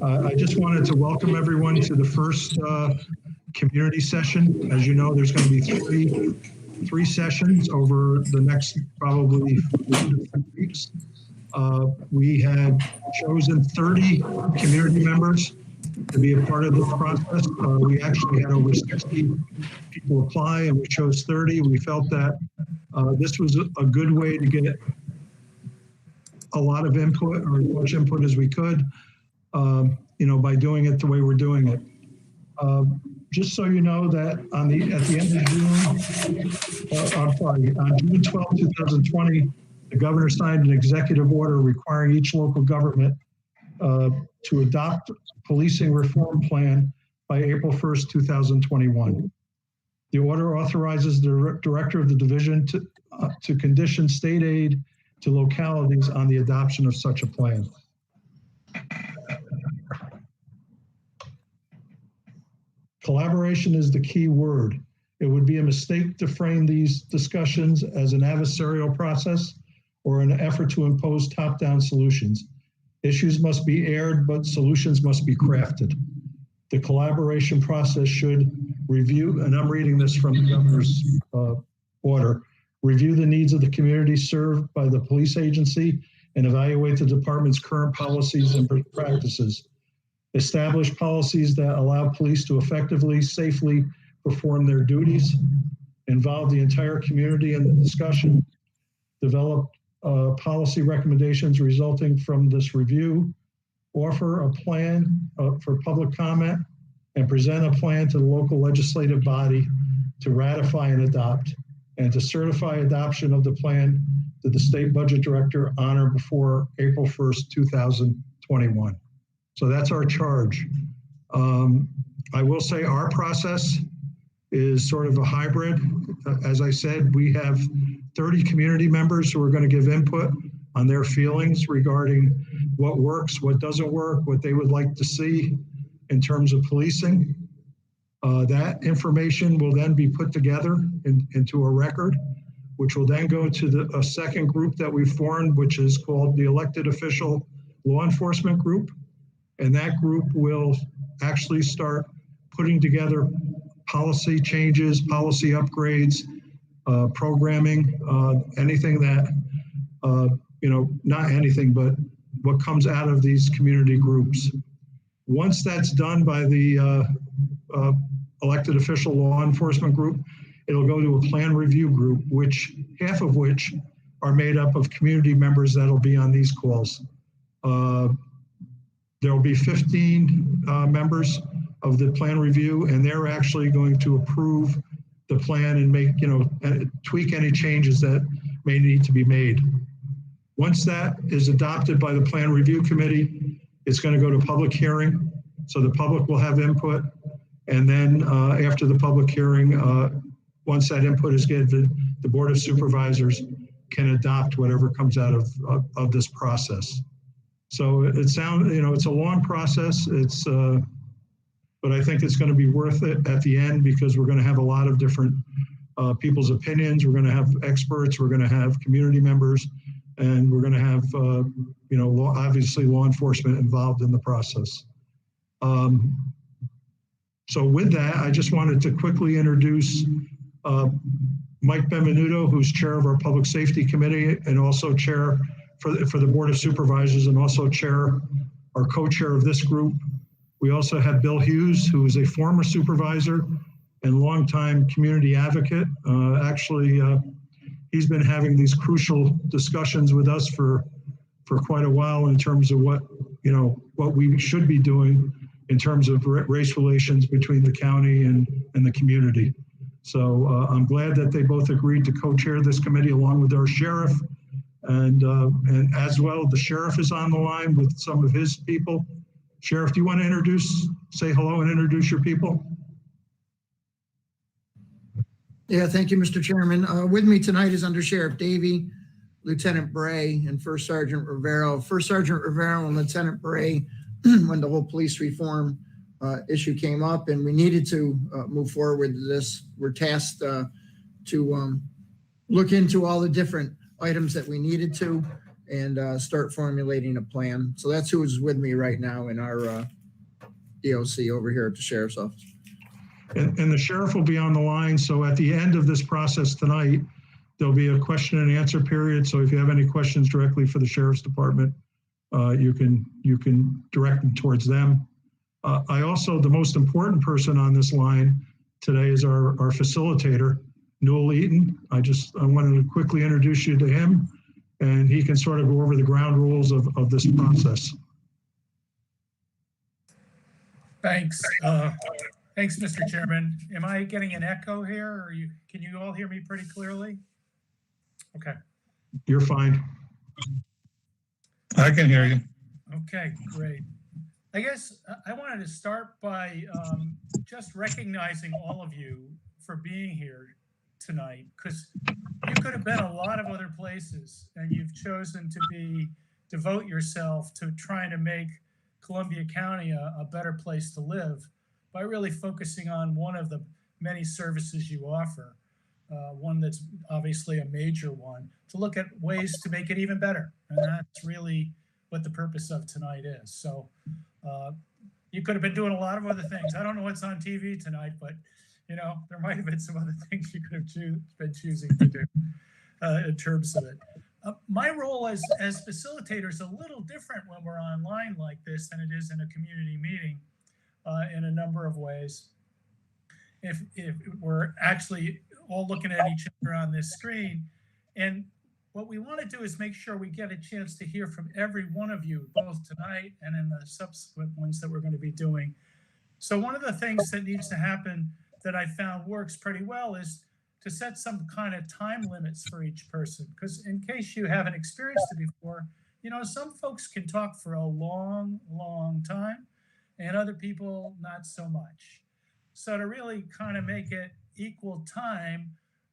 I just wanted to welcome everyone to the first community session. As you know, there's going to be three sessions over the next probably 4 to 5 weeks. We had chosen 30 community members to be a part of this process. We actually had over 60 people apply, and we chose 30. We felt that this was a good way to get a lot of input, or as much input as we could, by doing it the way we're doing it. Just so you know that at the end of June, on June 12, 2020, the governor signed an executive order requiring each local government to adopt a policing reform plan by April 1st, 2021. The order authorizes the director of the division to condition state aid to localities on the adoption of such a plan. Collaboration is the key word. It would be a mistake to frame these discussions as an adversarial process or an effort to impose top-down solutions. Issues must be aired, but solutions must be crafted. The collaboration process should review, and I'm reading this from the governor's order, review the needs of the community served by the police agency and evaluate the department's current policies and practices. Establish policies that allow police to effectively, safely perform their duties. Involve the entire community in the discussion. Develop policy recommendations resulting from this review. Offer a plan for public comment and present a plan to the local legislative body to ratify and adopt, and to certify adoption of the plan to the state budget director on or before April 1st, 2021. So that's our charge. I will say our process is sort of a hybrid. As I said, we have 30 community members who are going to give input on their feelings regarding what works, what doesn't work, what they would like to see in terms of policing. That information will then be put together into a record, which will then go to a second group that we formed, which is called the Elected Official Law Enforcement Group. And that group will actually start putting together policy changes, policy upgrades, programming, anything that, not anything, but what comes out of these community groups. Once that's done by the Elected Official Law Enforcement Group, it'll go to a plan review group, half of which are made up of community members that'll be on these calls. There will be 15 members of the plan review, and they're actually going to approve the plan and make, tweak any changes that may need to be made. Once that is adopted by the plan review committee, it's going to go to public hearing. So the public will have input. And then after the public hearing, once that input is given, the Board of Supervisors can adopt whatever comes out of this process. So it's a long process. But I think it's going to be worth it at the end, because we're going to have a lot of different people's opinions. We're going to have experts. We're going to have community members, and we're going to have, obviously law enforcement involved in the process. So with that, I just wanted to quickly introduce Mike Benvenuto, who's chair of our Public Safety Committee and also chair for the Board of Supervisors, and also our co-chair of this group. We also have Bill Hughes, who is a former supervisor and longtime community advocate. He's been having these crucial discussions with us for quite a while in terms of what we should be doing in terms of race relations between the county and the community. So I'm glad that they both agreed to co-chair this committee along with our sheriff. And as well, the sheriff is on the line with some of his people. Sheriff, do you want to say hello and introduce your people? Yeah, thank you, Mr. Chairman. With me tonight is Under Sheriff Davey, Lieutenant Bray, and First Sergeant Rivero. First Sergeant Rivero and Lieutenant Bray, when the whole police reform issue came up and we needed to move forward with this, were tasked to look into all the different items that we needed to, and start formulating a plan. So that's who's with me right now in our DOC over here at the Sheriff's Office. And the sheriff will be on the line. So at the end of this process tonight, there'll be a question and answer period. So if you have any questions directly for the Sheriff's Department, you can direct them towards them. I also, the most important person on this line today is our facilitator, Newell Eaton. I wanted to quickly introduce you to him, and he can sort of go over the ground rules of this process. Thanks. Thanks, Mr. Chairman. Am I getting an echo here, or can you all hear me pretty clearly? Okay. You're fine. I can hear you. Okay, great. I guess I wanted to start by just recognizing all of you for being here tonight, because you could have been a lot of other places, and you've chosen to devote yourself to trying to make Columbia County a better place to live by really focusing on one of the many services you offer, one that's obviously a major one, to look at ways to make it even better. And that's really what the purpose of tonight is. So you could have been doing a lot of other things. I don't know what's on TV tonight, but there might have been some other things you could have been choosing to do in terms of it. My role as facilitator is a little different when we're online like this than it is in a community meeting in a number of ways. If we're actually all looking at each other on this screen, and what we want to do is make sure we get a chance to hear from every one of you, both tonight and in the subsequent ones that we're going to be doing. So one of the things that needs to happen that I found works pretty well is to set some kind of time limits for each person, because in case you haven't experienced it before, some folks can talk for a long, long time, and other people not so much. So to really kind of make it equal time,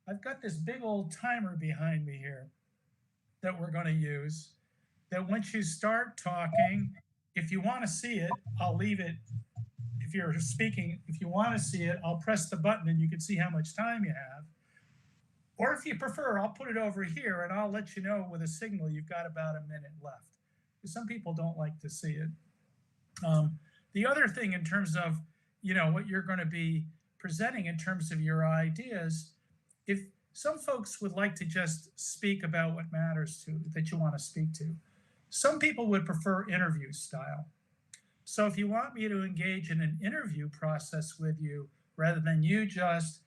I've got this big old timer behind me here that we're going to use, that once you start talking, if you want to see it, I'll leave it. If you're speaking, if you want to see it, I'll press the button and you can see how much time you have. Or if you prefer, I'll put it over here and I'll let you know with a signal you've got about a minute left. Because some people don't like to see it. The other thing in terms of, what you're going to be presenting in terms of your ideas, if some folks would like to just speak about what matters that you want to speak to. Some people would prefer interview style. So if you want me to engage in an interview process with you, rather than you just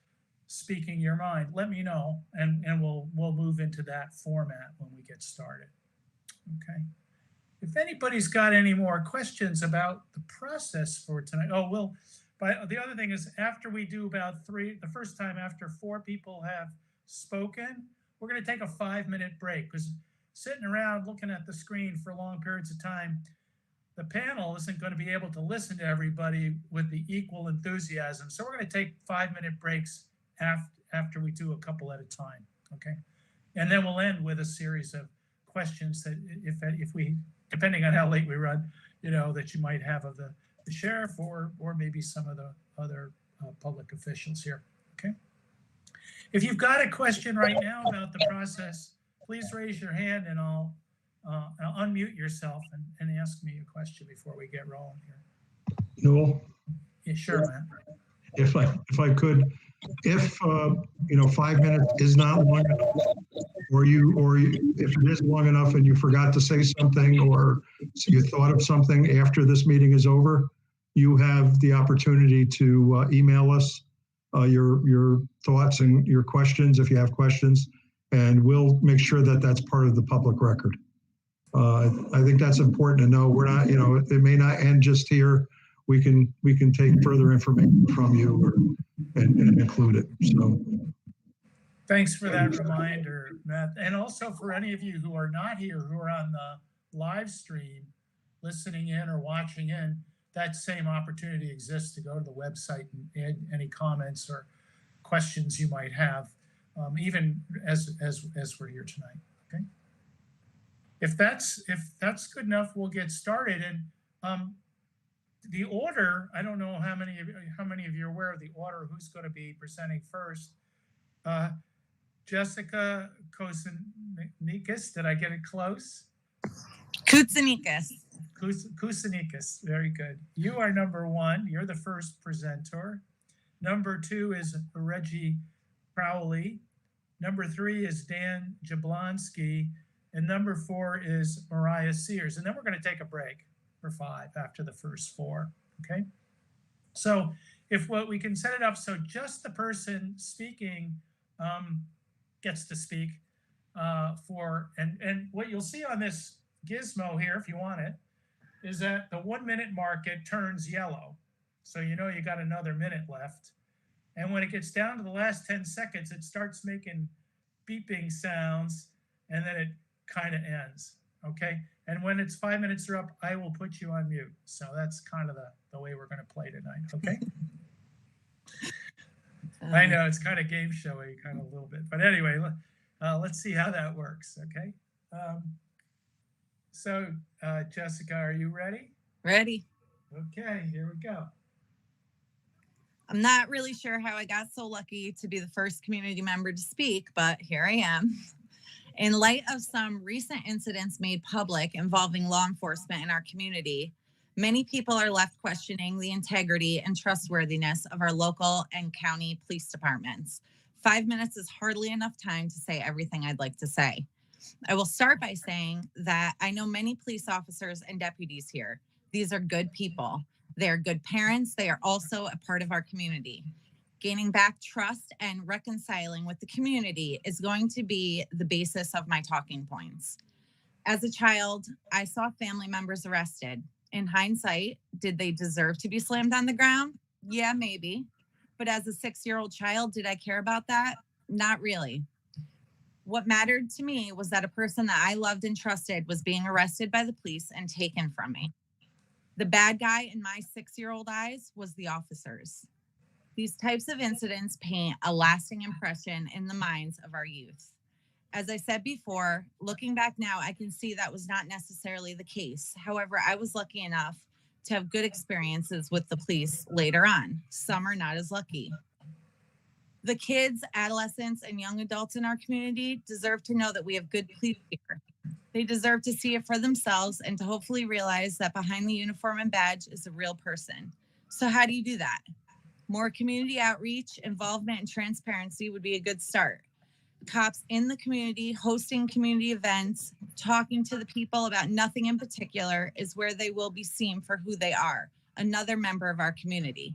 speaking your mind, let me know, and we'll move into that format when we get started. Okay. If anybody's got any more questions about the process for tonight, but the other thing is, after we do about the first time after 4 people have spoken, we're going to take a 5-minute break, because sitting around looking at the screen for long periods of time, the panel isn't going to be able to listen to everybody with the equal enthusiasm. So we're going to take 5-minute breaks after we do a couple at a time. Okay. And then we'll end with a series of questions that if we, depending on how late we run, that you might have of the sheriff or maybe some of the other public officials here. Okay. If you've got a question right now about the process, please raise your hand and I'll unmute yourself and ask me a question before we get rolling here. Newell? Yeah, sure, Matt. If I could, if 5 minutes is not long enough, or if it is long enough and you forgot to say something, or you thought of something after this meeting is over, you have the opportunity to email us your thoughts and your questions if you have questions, and we'll make sure that that's part of the public record. I think that's important to know. We're not, it may not end just here. We can take further information from you and include it. So, thanks for that reminder, Matt. And also for any of you who are not here, who are on the live stream, listening in or watching in, that same opportunity exists to go to the website and add any comments or questions you might have, even as we're here tonight. Okay. If that's good enough, we'll get started. And the order, I don't know how many of you are aware of the order, who's going to be presenting first. Jessica Kosanikis, did I get it close? Kutsanikas. Kusanikas, very good. You are number 1. You're the first presenter. Number 2 is Reggie Prowley. Number 3 is Dan Jablonsky. And number 4 is Mariah Sears. And then we're going to take a break for 5 after the first 4. Okay. So we can set it up so just the person speaking gets to speak and what you'll see on this gizmo here, if you want it, is that the 1 minute mark, it turns yellow. So you know you got another minute left. And when it gets down to the last 10 seconds, it starts making beeping sounds and then it kind of ends. Okay. And when it's 5 minutes are up, I will put you on mute. So that's kind of the way we're going to play tonight. Okay. I know it's kind of game showy, kind of a little bit, but anyway, let's see how that works. Okay. So Jessica, are you ready? Ready. Okay, here we go. I'm not really sure how I got so lucky to be the first community member to speak, but here I am. In light of some recent incidents made public involving law enforcement in our community, many people are left questioning the integrity and trustworthiness of our local and county police departments. 5 minutes is hardly enough time to say everything I'd like to say. I will start by saying that I know many police officers and deputies here. These are good people. They are good parents. They are also a part of our community. Gaining back trust and reconciling with the community is going to be the basis of my talking points. As a child, I saw family members arrested. In hindsight, did they deserve to be slammed on the ground? Yeah, maybe. But as a 6-year-old child, did I care about that? Not really. What mattered to me was that a person that I loved and trusted was being arrested by the police and taken from me. The bad guy in my 6-year-old eyes was the officers. These types of incidents paint a lasting impression in the minds of our youth. As I said before, looking back now, I can see that was not necessarily the case. However, I was lucky enough to have good experiences with the police later on. Some are not as lucky. The kids, adolescents, and young adults in our community deserve to know that we have good police here. They deserve to see it for themselves and to hopefully realize that behind the uniform and badge is a real person. So how do you do that? More community outreach, involvement, and transparency would be a good start. Cops in the community, hosting community events, talking to the people about nothing in particular is where they will be seen for who they are, another member of our community.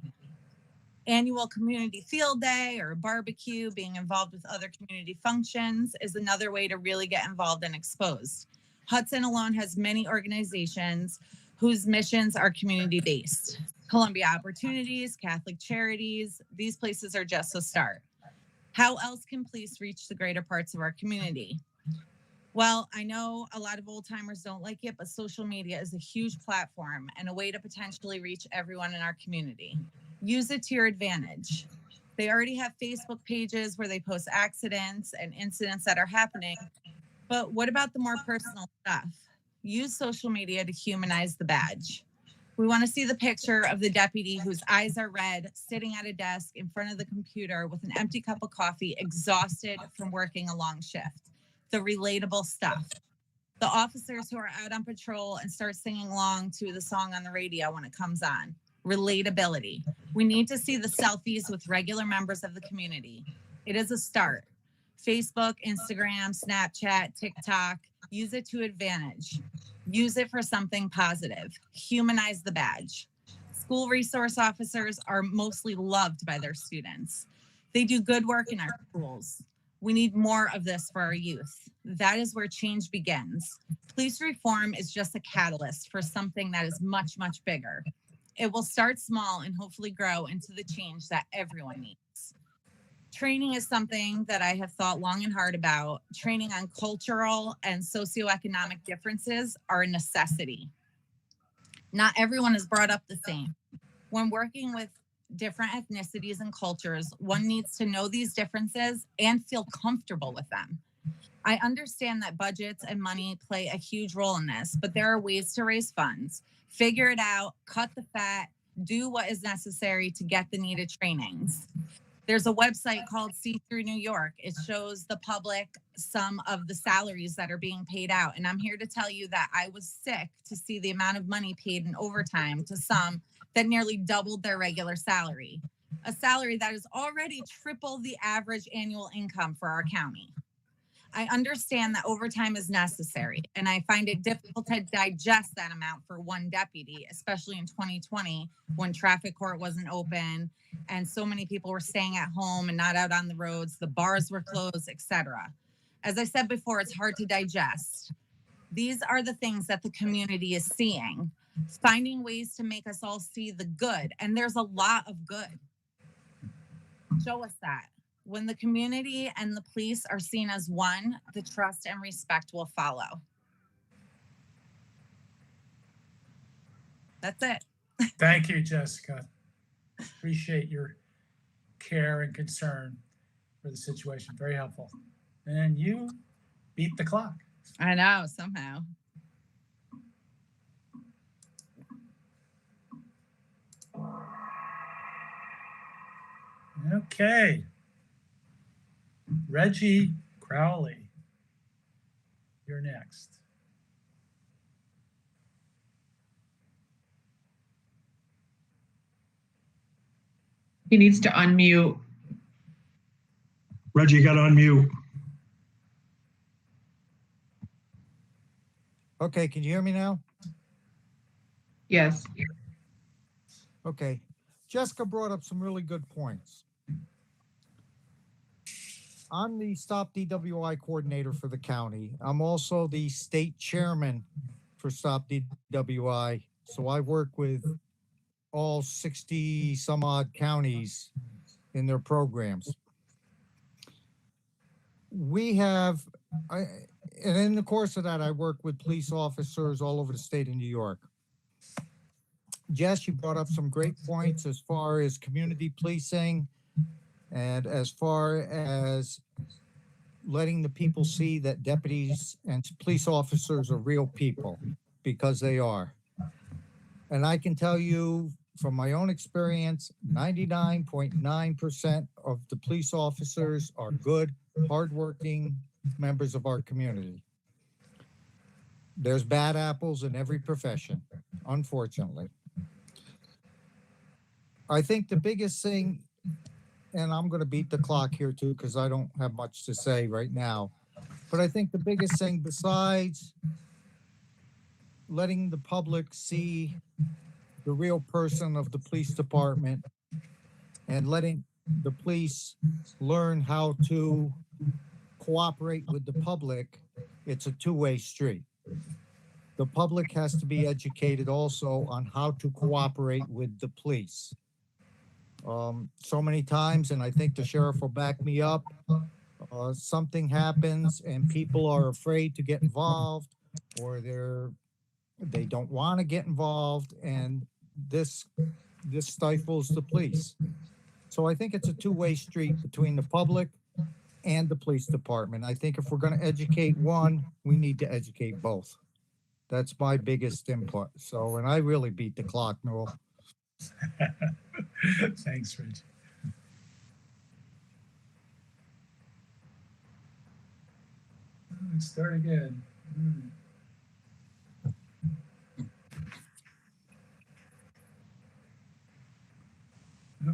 Annual community field day or barbecue, being involved with other community functions is another way to really get involved and exposed. Hudson alone has many organizations whose missions are community-based. Columbia Opportunities, Catholic Charities, these places are just a start. How else can police reach the greater parts of our community? Well, I know a lot of old timers don't like it, but social media is a huge platform and a way to potentially reach everyone in our community. Use it to your advantage. They already have Facebook pages where they post accidents and incidents that are happening. But what about the more personal stuff? Use social media to humanize the badge. We want to see the picture of the deputy whose eyes are red, sitting at a desk in front of the computer with an empty cup of coffee, exhausted from working a long shift. The relatable stuff. The officers who are out on patrol and start singing along to the song on the radio when it comes on. Relatability. We need to see the selfies with regular members of the community. It is a start. Facebook, Instagram, Snapchat, TikTok, use it to advantage. Use it for something positive. Humanize the badge. School resource officers are mostly loved by their students. They do good work in our schools. We need more of this for our youth. That is where change begins. Police reform is just a catalyst for something that is much, much bigger. It will start small and hopefully grow into the change that everyone needs. Training is something that I have thought long and hard about. Training on cultural and socioeconomic differences are a necessity. Not everyone is brought up the same. When working with different ethnicities and cultures, one needs to know these differences and feel comfortable with them. I understand that budgets and money play a huge role in this, but there are ways to raise funds. Figure it out, cut the fat, do what is necessary to get the needed trainings. There's a website called See Through New York. It shows the public some of the salaries that are being paid out. And I'm here to tell you that I was sick to see the amount of money paid in overtime to some that nearly doubled their regular salary, a salary that is already triple the average annual income for our county. I understand that overtime is necessary, and I find it difficult to digest that amount for one deputy, especially in 2020 when traffic court wasn't open and so many people were staying at home and not out on the roads, the bars were closed, etc. As I said before, it's hard to digest. These are the things that the community is seeing, finding ways to make us all see the good, and there's a lot of good. Show us that. When the community and the police are seen as one, the trust and respect will follow. That's it. Thank you, Jessica. Appreciate your care and concern for the situation. Very helpful. And you beat the clock. I know, somehow. Okay. Reggie Prowley, you're next. He needs to unmute. Reggie, you got to unmute. Okay, can you hear me now? Yes. Okay. Jessica brought up some really good points. I'm the Stop DWI coordinator for the county. I'm also the state chairman for Stop DWI. So I work with all 60 some odd counties in their programs. We have, and in the course of that, I work with police officers all over the state of New York. Jess, you brought up some great points as far as community policing and as far as letting the people see that deputies and police officers are real people, because they are. And I can tell you from my own experience, 99.9% of the police officers are good, hardworking members of our community. There's bad apples in every profession, unfortunately. I think the biggest thing, and I'm going to beat the clock here too, because I don't have much to say right now, but I think the biggest thing, besides letting the public see the real person of the police department and letting the police learn how to cooperate with the public, it's a two-way street. The public has to be educated also on how to cooperate with the police. So many times, and I think the sheriff will back me up, something happens and people are afraid to get involved, or they don't want to get involved, and this stifles the police. So I think it's a two-way street between the public and the police department. I think if we're going to educate one, we need to educate both. That's my biggest input. So, and I really beat the clock, Noel. Thanks, Reggie. Let's start again.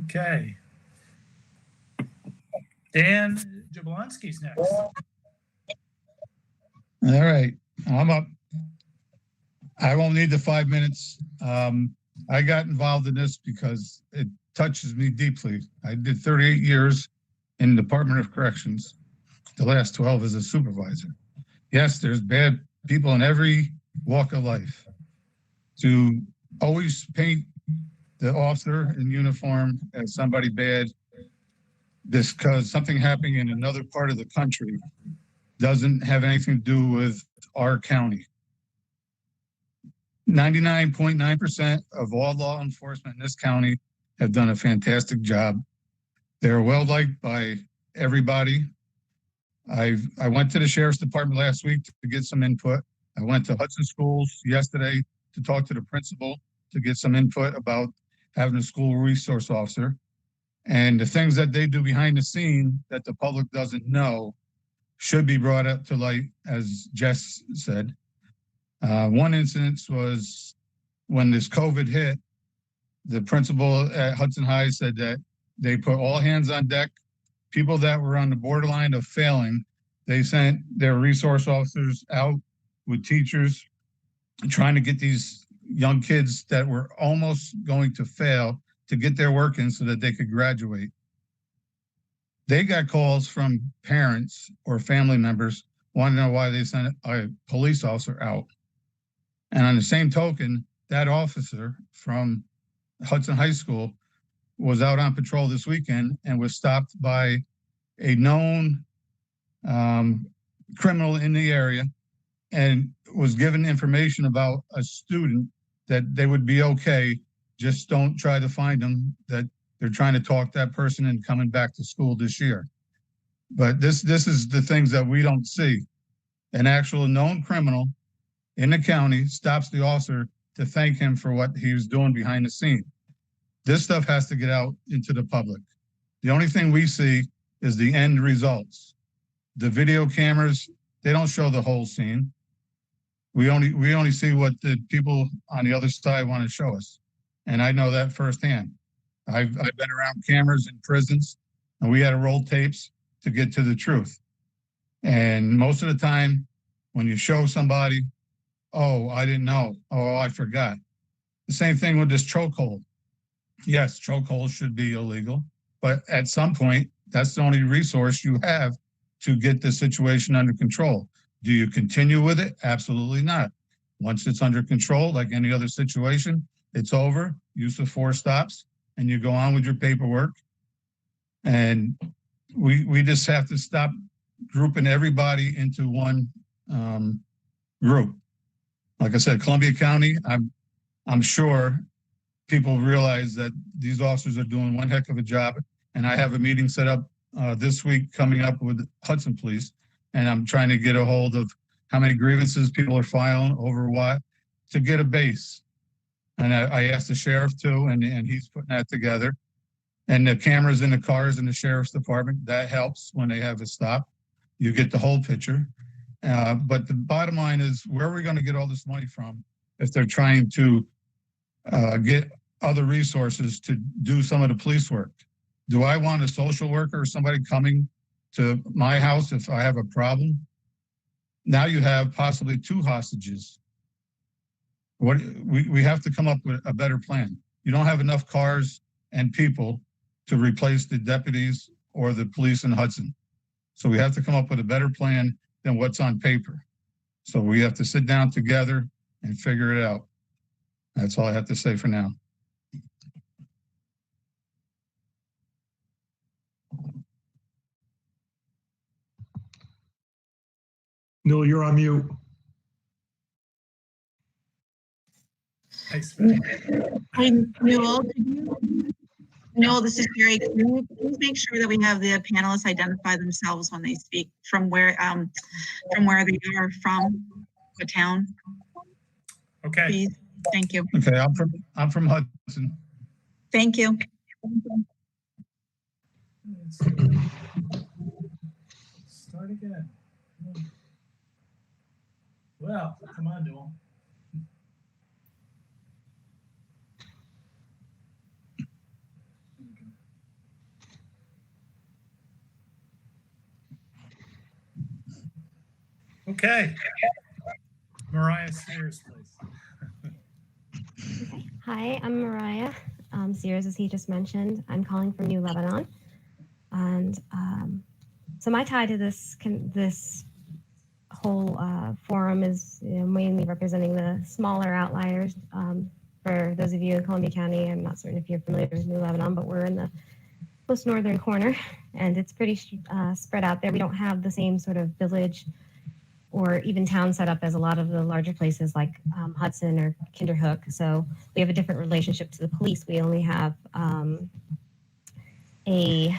Okay. Dan Jablonsky's next. All right, I'm up. I won't need the 5 minutes. I got involved in this because it touches me deeply. I did 38 years in the Department of Corrections, the last 12 as a supervisor. Yes, there's bad people in every walk of life. To always paint the officer in uniform as somebody bad, this because something happening in another part of the country doesn't have anything to do with our county. 99.9% of all law enforcement in this county have done a fantastic job. They're well liked by everybody. I went to the sheriff's department last week to get some input. I went to Hudson Schools yesterday to talk to the principal to get some input about having a school resource officer. And the things that they do behind the scene that the public doesn't know should be brought up to light, as Jess said. One incident was when this COVID hit, the principal at Hudson High said that they put all hands on deck. People that were on the borderline of failing, they sent their resource officers out with teachers trying to get these young kids that were almost going to fail to get their work in so that they could graduate. They got calls from parents or family members wanting to know why they sent a police officer out. And on the same token, that officer from Hudson High School was out on patrol this weekend and was stopped by a known criminal in the area and was given information about a student that they would be okay. Just don't try to find them, that they're trying to talk that person into coming back to school this year. But this is the things that we don't see. An actual known criminal in the county stops the officer to thank him for what he was doing behind the scene. This stuff has to get out into the public. The only thing we see is the end results. The video cameras, they don't show the whole scene. We only see what the people on the other side want to show us. And I know that firsthand. I've been around cameras in prisons, and we had to roll tapes to get to the truth. And most of the time, when you show somebody, oh, I didn't know, oh, I forgot. The same thing with this chokehold. Yes, chokehold should be illegal, but at some point, that's the only resource you have to get the situation under control. Do you continue with it? Absolutely not. Once it's under control, like any other situation, it's over, use of force stops, and you go on with your paperwork. And we just have to stop grouping everybody into one group. Like I said, Columbia County, I'm sure people realize that these officers are doing one heck of a job. And I have a meeting set up this week coming up with Hudson Police, and I'm trying to get a hold of how many grievances people are filing over what to get a base. And I asked the sheriff too, and he's putting that together. And the cameras in the cars in the sheriff's department, that helps when they have a stop. You get the whole picture. But the bottom line is, where are we going to get all this money from if they're trying to get other resources to do some of the police work? Do I want a social worker or somebody coming to my house if I have a problem? Now you have possibly 2 hostages. We have to come up with a better plan. You don't have enough cars and people to replace the deputies or the police in Hudson. So we have to come up with a better plan than what's on paper. So we have to sit down together and figure it out. That's all I have to say for now. Neil, you're on mute. Thanks. Hi, Newell. Newell, this is Jerry. Can you please make sure that we have the panelists identify themselves when they speak, from where they are from, what town? Okay. Please. Thank you. Okay, I'm from Hudson. Thank you. Let's start again. Well, come on, Newell. Okay. Mariah Sears, please. Hi, I'm Mariah Sears, as he just mentioned. I'm calling from New Lebanon. And so my tie to this whole forum is mainly representing the smaller outliers. For those of you in Columbia County, I'm not certain if you're familiar with New Lebanon, but we're in the most northern corner, and it's pretty spread out there. We don't have the same sort of village or even town set up as a lot of the larger places like Hudson or Kinderhook. So we have a different relationship to the police. We only have a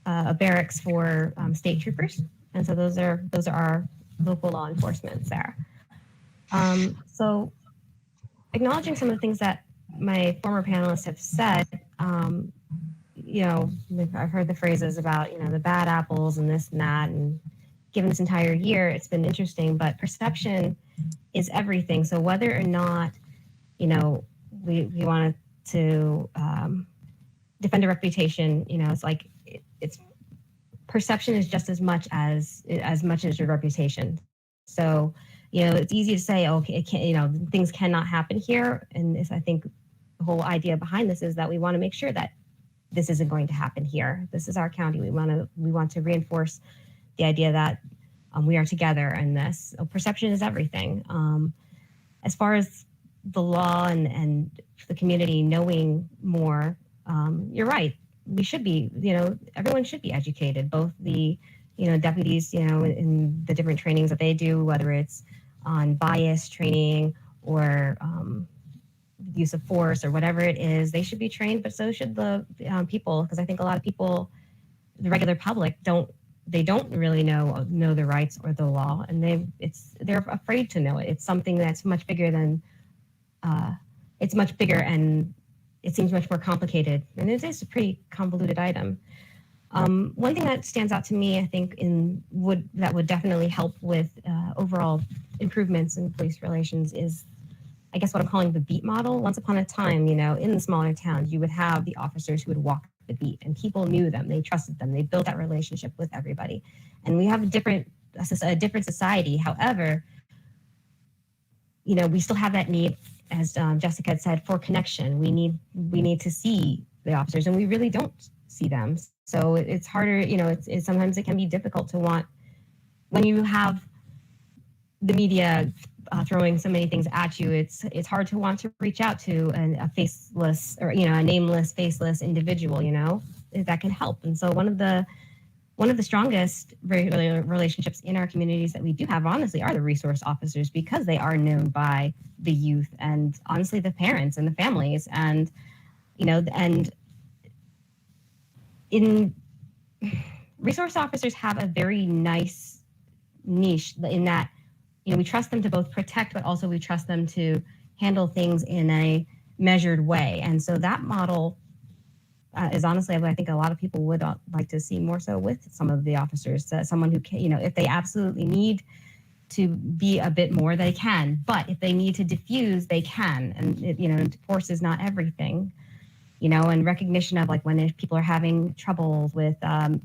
barracks for state troopers, and so those are our local law enforcement there. So acknowledging some of the things that my former panelists have said, I've heard the phrases about, the bad apples and this and that. And given this entire year, it's been interesting, but perception is everything. So whether or not, we wanted to defend a reputation, it's like, it's perception is just as much as your reputation. So, it's easy to say, okay, it can't, things cannot happen here. And I think the whole idea behind this is that we want to make sure that this isn't going to happen here. This is our county. We want to reinforce the idea that we are together in this. So perception is everything. As far as the law and the community knowing more, you're right. We should be, everyone should be educated, both the, deputies, in the different trainings that they do, whether it's on bias training or use of force or whatever it is, they should be trained, but so should the people, because I think a lot of people, the regular public, don't really know the rights or the law, and they're afraid to know it. It's something that's much bigger than, it's much bigger and it seems much more complicated, and it is a pretty convoluted item. One thing that stands out to me, I think, that would definitely help with overall improvements in police relations is, I guess, what I'm calling the beat model. Once upon a time, in the smaller towns, you would have the officers who would walk the beat, and people knew them, they trusted them, they built that relationship with everybody. And we have a different society. However, we still have that need, as Jessica had said, for connection. We need to see the officers, and we really don't see them. So it's harder, sometimes it can be difficult to want, when you have the media throwing so many things at you, it's hard to want to reach out to a faceless or, a nameless, faceless individual, that can help. And so one of the strongest relationships in our communities that we do have, honestly, are the resource officers, because they are known by the youth and honestly the parents and the families. And, and resource officers have a very nice niche in that, we trust them to both protect, but also we trust them to handle things in a measured way. And so that model is honestly, I think a lot of people would like to see more so with some of the officers, someone who can, if they absolutely need to be a bit more, they can, but if they need to diffuse, they can. And, force is not everything, and recognition of when people are having trouble with,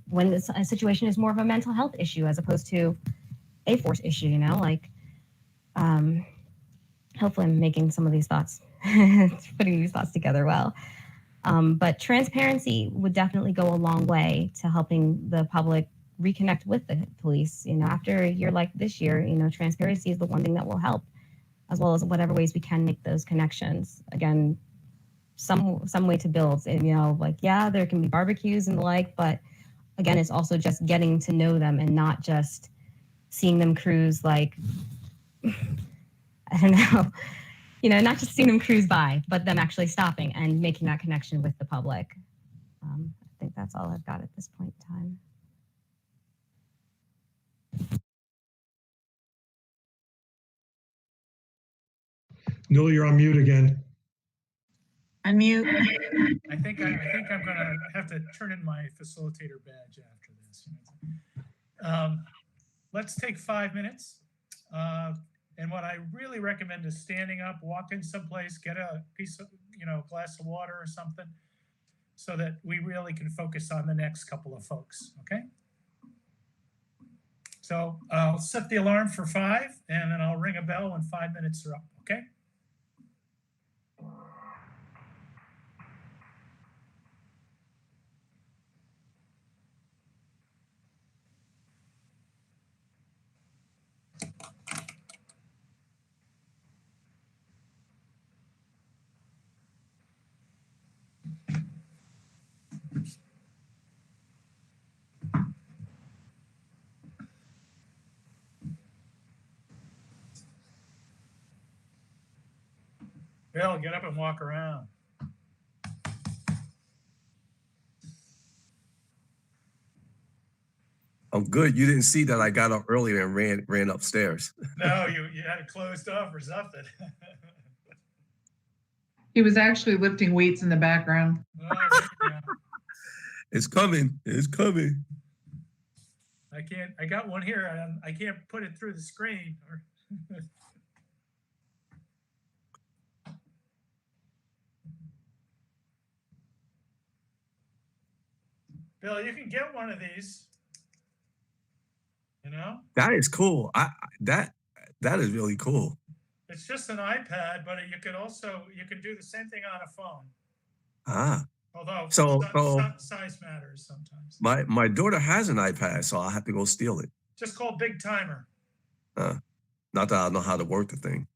when a situation is more of a mental health issue as opposed to a force issue, hopefully I'm making some of these thoughts, putting these thoughts together well. But transparency would definitely go a long way to helping the public reconnect with the police. After a year like this year, transparency is the one thing that will help, as well as whatever ways we can make those connections. Again, some way to build, and there can be barbecues and the like, but again, it's also just getting to know them and not just seeing them cruise I don't know, not just seeing them cruise by, but them actually stopping and making that connection with the public. I think that's all I've got at this point in time. Newell, you're on mute again. Unmute. I think I'm gonna have to turn in my facilitator badge after this. Let's take 5 minutes. And what I really recommend is standing up, walk in someplace, get a piece of, glass of water or something, so that we really can focus on the next couple of folks, okay? So I'll set the alarm for 5, and then I'll ring a bell when 5 minutes are up, okay? Bill, get up and walk around. I'm good. You didn't see that I got up earlier and ran upstairs. No, you had it closed off or something. He was actually lifting weights in the background. Oh, there you go. It's coming. It's coming. I got one here. I can't put it through the screen. Bill, you can get one of these. You know? That is cool. That is really cool. It's just an iPad, but you can do the same thing on a phone. Ah. Although So size matters sometimes. my daughter has an iPad, so I'll have to go steal it. Just call Big Timer. Not that I know how to work the thing.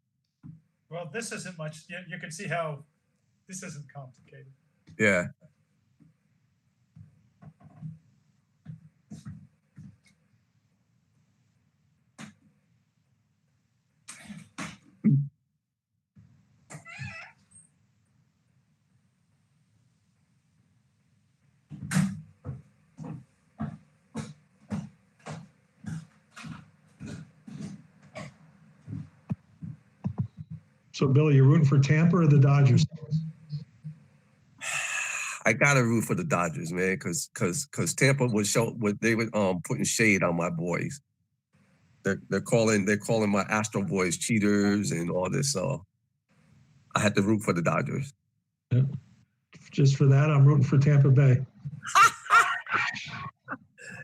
Well, this isn't much. You can see how this isn't complicated. Yeah. So, Billy, you're rooting for Tampa or the Dodgers? I gotta root for the Dodgers, man, because Tampa they were putting shade on my boys. They're calling my Astro boys cheaters and all this, so I had to root for the Dodgers. Yeah. Just for that, I'm rooting for Tampa Bay.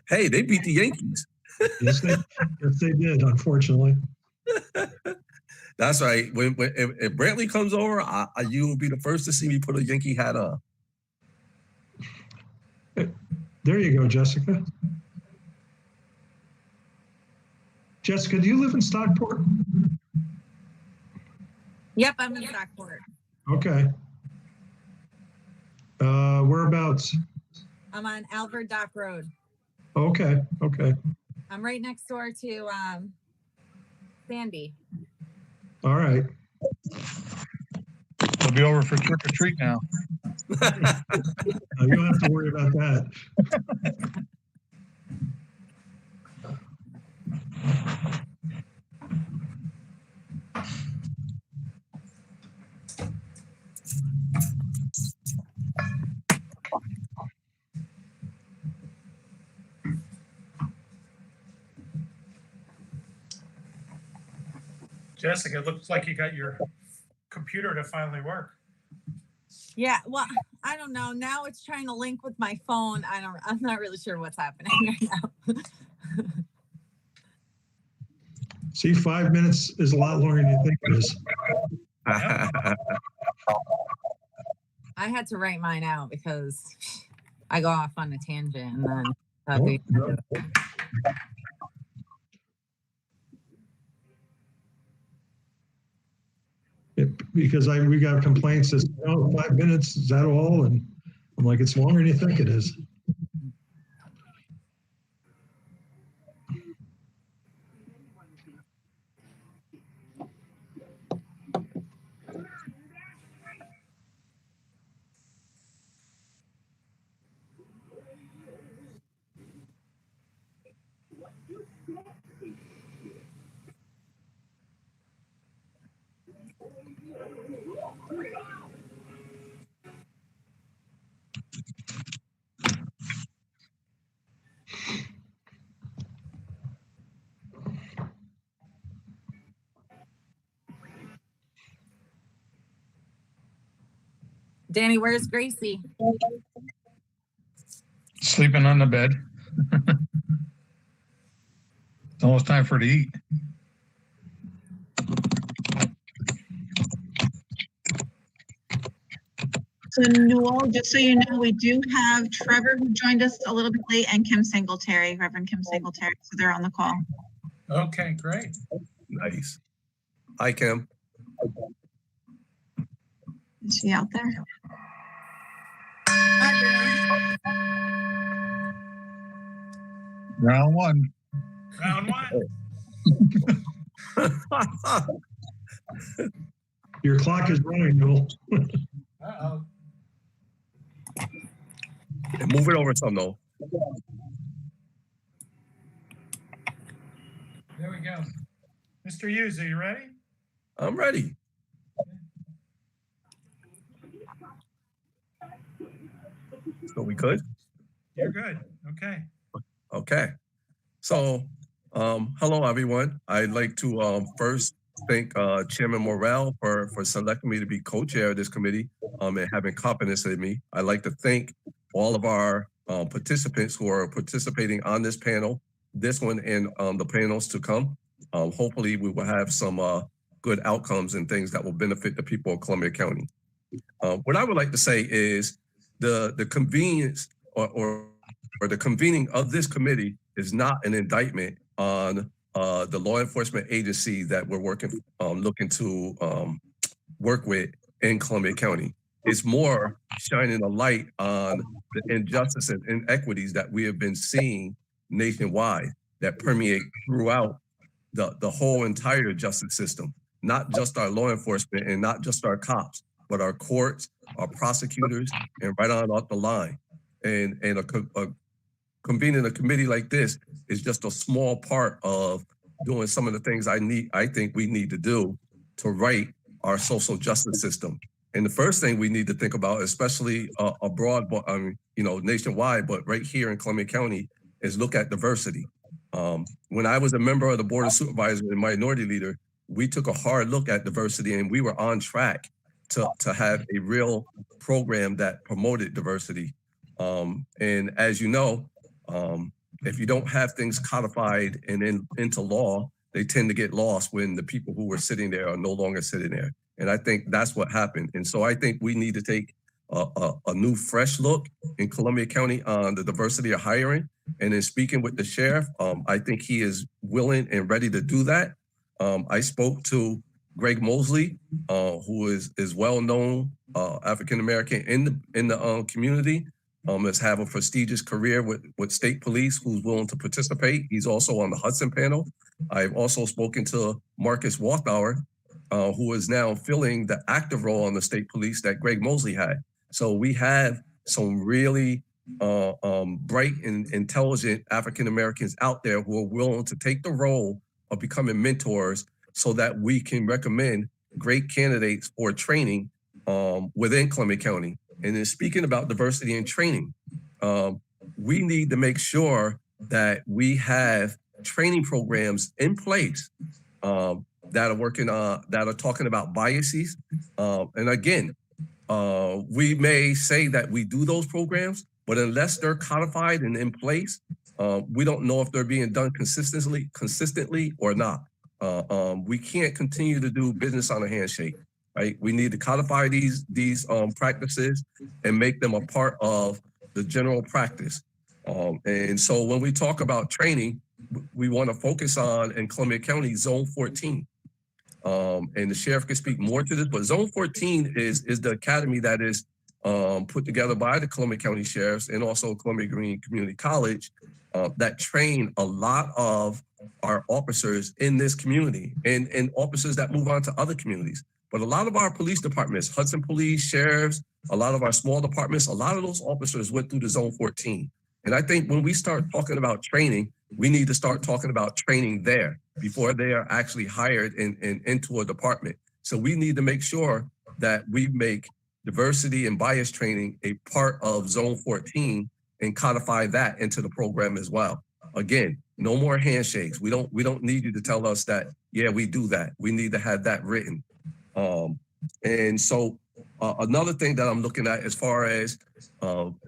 Hey, they beat the Yankees. Yes, they did, unfortunately. That's right. If Brantley comes over, you will be the first to see me put a Yankee hat on. There you go, Jessica. Jessica, do you live in Stockport? Yep, I'm in Stockport. Okay. Whereabouts? I'm on Albert Dock Road. Okay. I'm right next door to Sandy. All right. We'll be over for trick or treat now. You don't have to worry about that. Jessica, it looks like you got your computer to finally work. Yeah, well, I don't know. Now it's trying to link with my phone. I'm not really sure what's happening right now. See, 5 minutes is a lot longer than you think it is. I had to write mine out because I go off on a tangent and then Because we got complaints that 5 minutes, is that all? And I'm like, it's longer than you think it is. Danny, where's Gracie? Sleeping on the bed. It's almost time for her to eat. So Newell, just so you know, we do have Trevor who joined us a little bit late and Kim Singletary, Reverend Kim Singletary. So they're on the call. Okay, great. Nice. Hi, Kim. Is she out there? Round one. Round one. Your clock is running, Newell. Uh-oh. Move it over some, though. There we go. Mr. Hughes, are you ready? I'm ready. So we could? You're good. Okay. Okay. So, hello, everyone. I'd like to first thank Chairman Morrell for selecting me to be co-chair of this committee and having confidence in me. I'd like to thank all of our participants who are participating on this panel, this one and the panels to come. Hopefully, we will have some good outcomes and things that will benefit the people of Columbia County. What I would like to say is the convenience or the convening of this committee is not an indictment on the law enforcement agency that we're looking to work with in Columbia County. It's more shining a light on the injustice and inequities that we have been seeing nationwide that permeate throughout the whole entire justice system, not just our law enforcement and not just our cops, but our courts, our prosecutors, and right on up the line. And convening a committee like this is just a small part of doing some of the things I think we need to do to right our social justice system. And the first thing we need to think about, especially abroad, nationwide, but right here in Columbia County, is look at diversity. When I was a member of the Board of Supervisors and Minority Leader, we took a hard look at diversity, and we were on track to have a real program that promoted diversity. And as you know, if you don't have things codified and into law, they tend to get lost when the people who were sitting there are no longer sitting there. And I think that's what happened. And so I think we need to take a new, fresh look in Columbia County on the diversity of hiring. And in speaking with the sheriff, I think he is willing and ready to do that. I spoke to Greg Mosley, who is well-known African-American in the community. Has have a prestigious career with state police who's willing to participate. He's also on the Hudson panel. I've also spoken to Marcus Walthauer, who is now filling the active role on the state police that Greg Mosley had. So we have some really bright and intelligent African-Americans out there who are willing to take the role of becoming mentors so that we can recommend great candidates for training within Columbia County. And in speaking about diversity and training, we need to make sure that we have training programs in place that are talking about biases. And again, we may say that we do those programs, but unless they're codified and in place, we don't know if they're being done consistently or not. We can't continue to do business on a handshake. Right, we need to codify these practices and make them a part of the general practice. And so when we talk about training, we want to focus on in Columbia County Zone 14. And the sheriff can speak more to this, but Zone 14 is the academy that is put together by the Columbia County Sheriffs and also Columbia Green Community College that train a lot of our officers in this community and officers that move on to other communities. But a lot of our police departments, Hudson Police, Sheriffs, a lot of our small departments, a lot of those officers went through the Zone 14. And I think when we start talking about training, we need to start talking about training there before they are actually hired into a department. So we need to make sure that we make diversity and bias training a part of Zone 14 and codify that into the program as well. Again, no more handshakes. We don't need you to tell us that, yeah, we do that. We need to have that written. And so another thing that I'm looking at as far as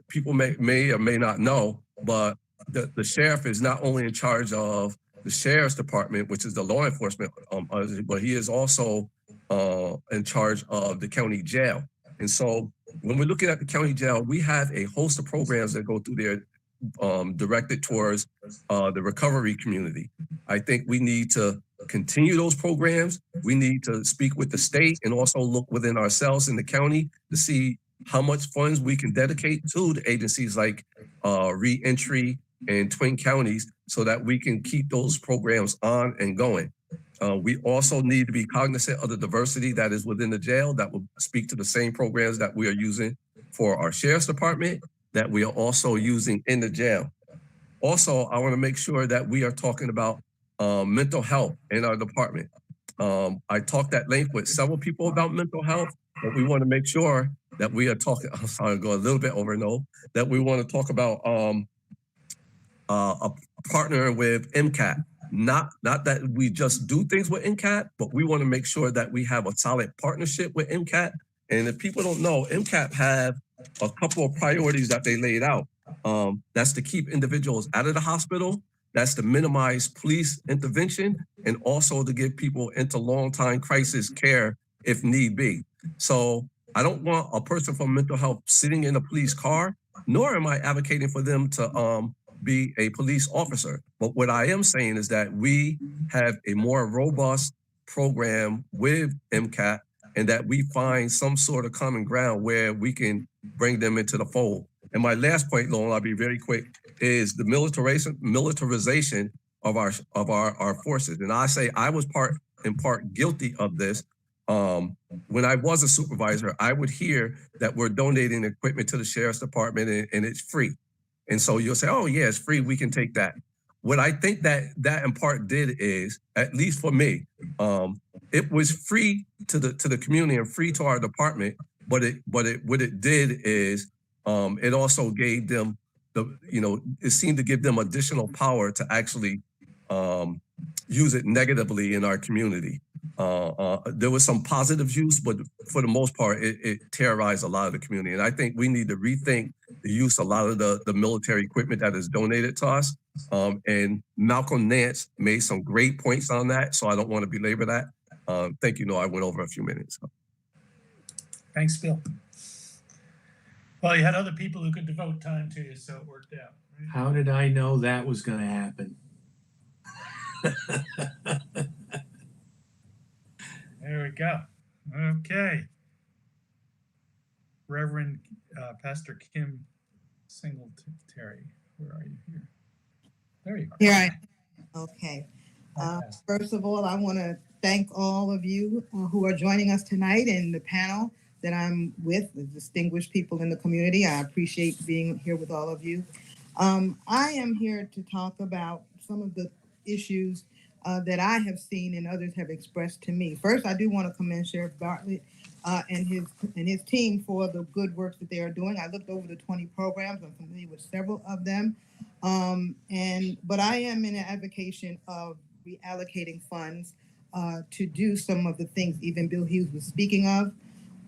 people may or may not know, but the sheriff is not only in charge of the sheriff's department, which is the law enforcement, but he is also in charge of the county jail. And so when we're looking at the county jail, we have a host of programs that go through there directed towards the recovery community. I think we need to continue those programs. We need to speak with the state and also look within ourselves in the county to see how much funds we can dedicate to the agencies like Reentry and Twin Counties so that we can keep those programs on and going. We also need to be cognizant of the diversity that is within the jail that will speak to the same programs that we are using for our sheriff's department that we are also using in the jail. Also, I want to make sure that we are talking about mental health in our department. I talked at length with several people about mental health, but we want to make sure that we are talking, I'm sorry, go a little bit over, no, that we want to talk about a partner with MCAT. Not that we just do things with MCAT, but we want to make sure that we have a solid partnership with MCAT. And if people don't know, MCAT have a couple of priorities that they laid out. That's to keep individuals out of the hospital. That's to minimize police intervention, and also to give people into long-time crisis care if need be. So I don't want a person from mental health sitting in a police car, nor am I advocating for them to be a police officer. But what I am saying is that we have a more robust program with MCAT, and that we find some sort of common ground where we can bring them into the fold. And my last point, Lauren, I'll be very quick, is the militarization of our forces. And I say I was in part guilty of this. When I was a supervisor, I would hear that we're donating equipment to the sheriff's department and it's free. And so you'll say, oh yeah, it's free, we can take that. What I think that in part did is, at least for me, it was free to the community and free to our department, but what it did is it also gave them it seemed to give them additional power to actually use it negatively in our community. There was some positive use, but for the most part, it terrorized a lot of the community. And I think we need to rethink the use of a lot of the military equipment that is donated to us. And Malcolm Nance made some great points on that, so I don't want to belabor that. Thank you. No, I went over a few minutes. Thanks, Bill. Well, you had other people who could devote time to you, so it worked out. Right? How did I know that was going to happen? There we go. Okay. Reverend Pastor Kim Singletary, where are you here? There you are. Here I am. Okay. First of all, I want to thank all of you who are joining us tonight in the panel that I'm with, the distinguished people in the community. I appreciate being here with all of you. I am here to talk about some of the issues that I have seen and others have expressed to me. First, I do want to commend Sheriff Bartlett and his team for the good work that they are doing. I looked over the 20 programs. I'm familiar with several of them. But I am in an advocation of reallocating funds to do some of the things even Bill Hughes was speaking of.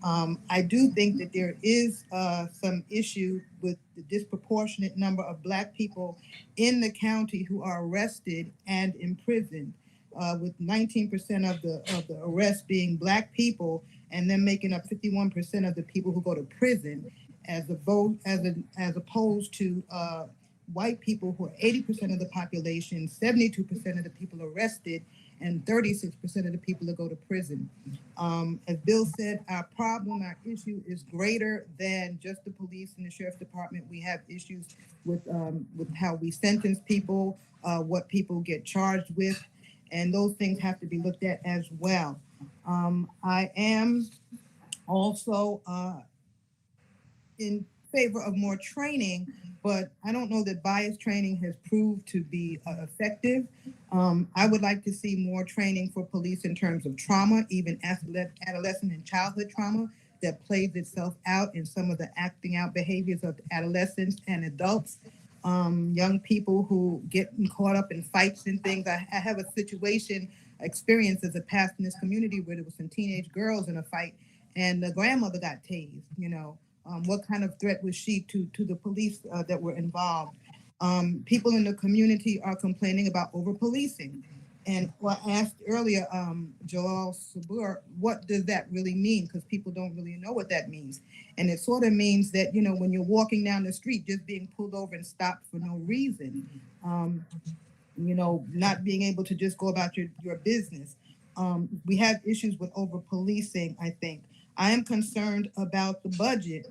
I do think that there is some issue with the disproportionate number of Black people in the county who are arrested and imprisoned, with 19% of the arrests being Black people, and then making up 51% of the people who go to prison, as opposed to white people who are 80% of the population, 72% of the people arrested, and 36% of the people that go to prison. As Bill said, our issue is greater than just the police and the sheriff's department. We have issues with how we sentence people, what people get charged with, and those things have to be looked at as well. I am also in favor of more training, but I don't know that bias training has proved to be effective. I would like to see more training for police in terms of trauma, even adolescent and childhood trauma that plays itself out in some of the acting out behaviors of adolescents and adults. Young people who get caught up in fights and things. I have a experience as a pastor in this community where there were some teenage girls in a fight and the grandmother got tased, what kind of threat was she to the police that were involved? People in the community are complaining about over-policing. And I asked earlier, Joel Sabur, what does that really mean? Because people don't really know what that means. And it sort of means that, when you're walking down the street, just being pulled over and stopped for no reason, not being able to just go about your business. We have issues with over-policing, I think. I am concerned about the budget.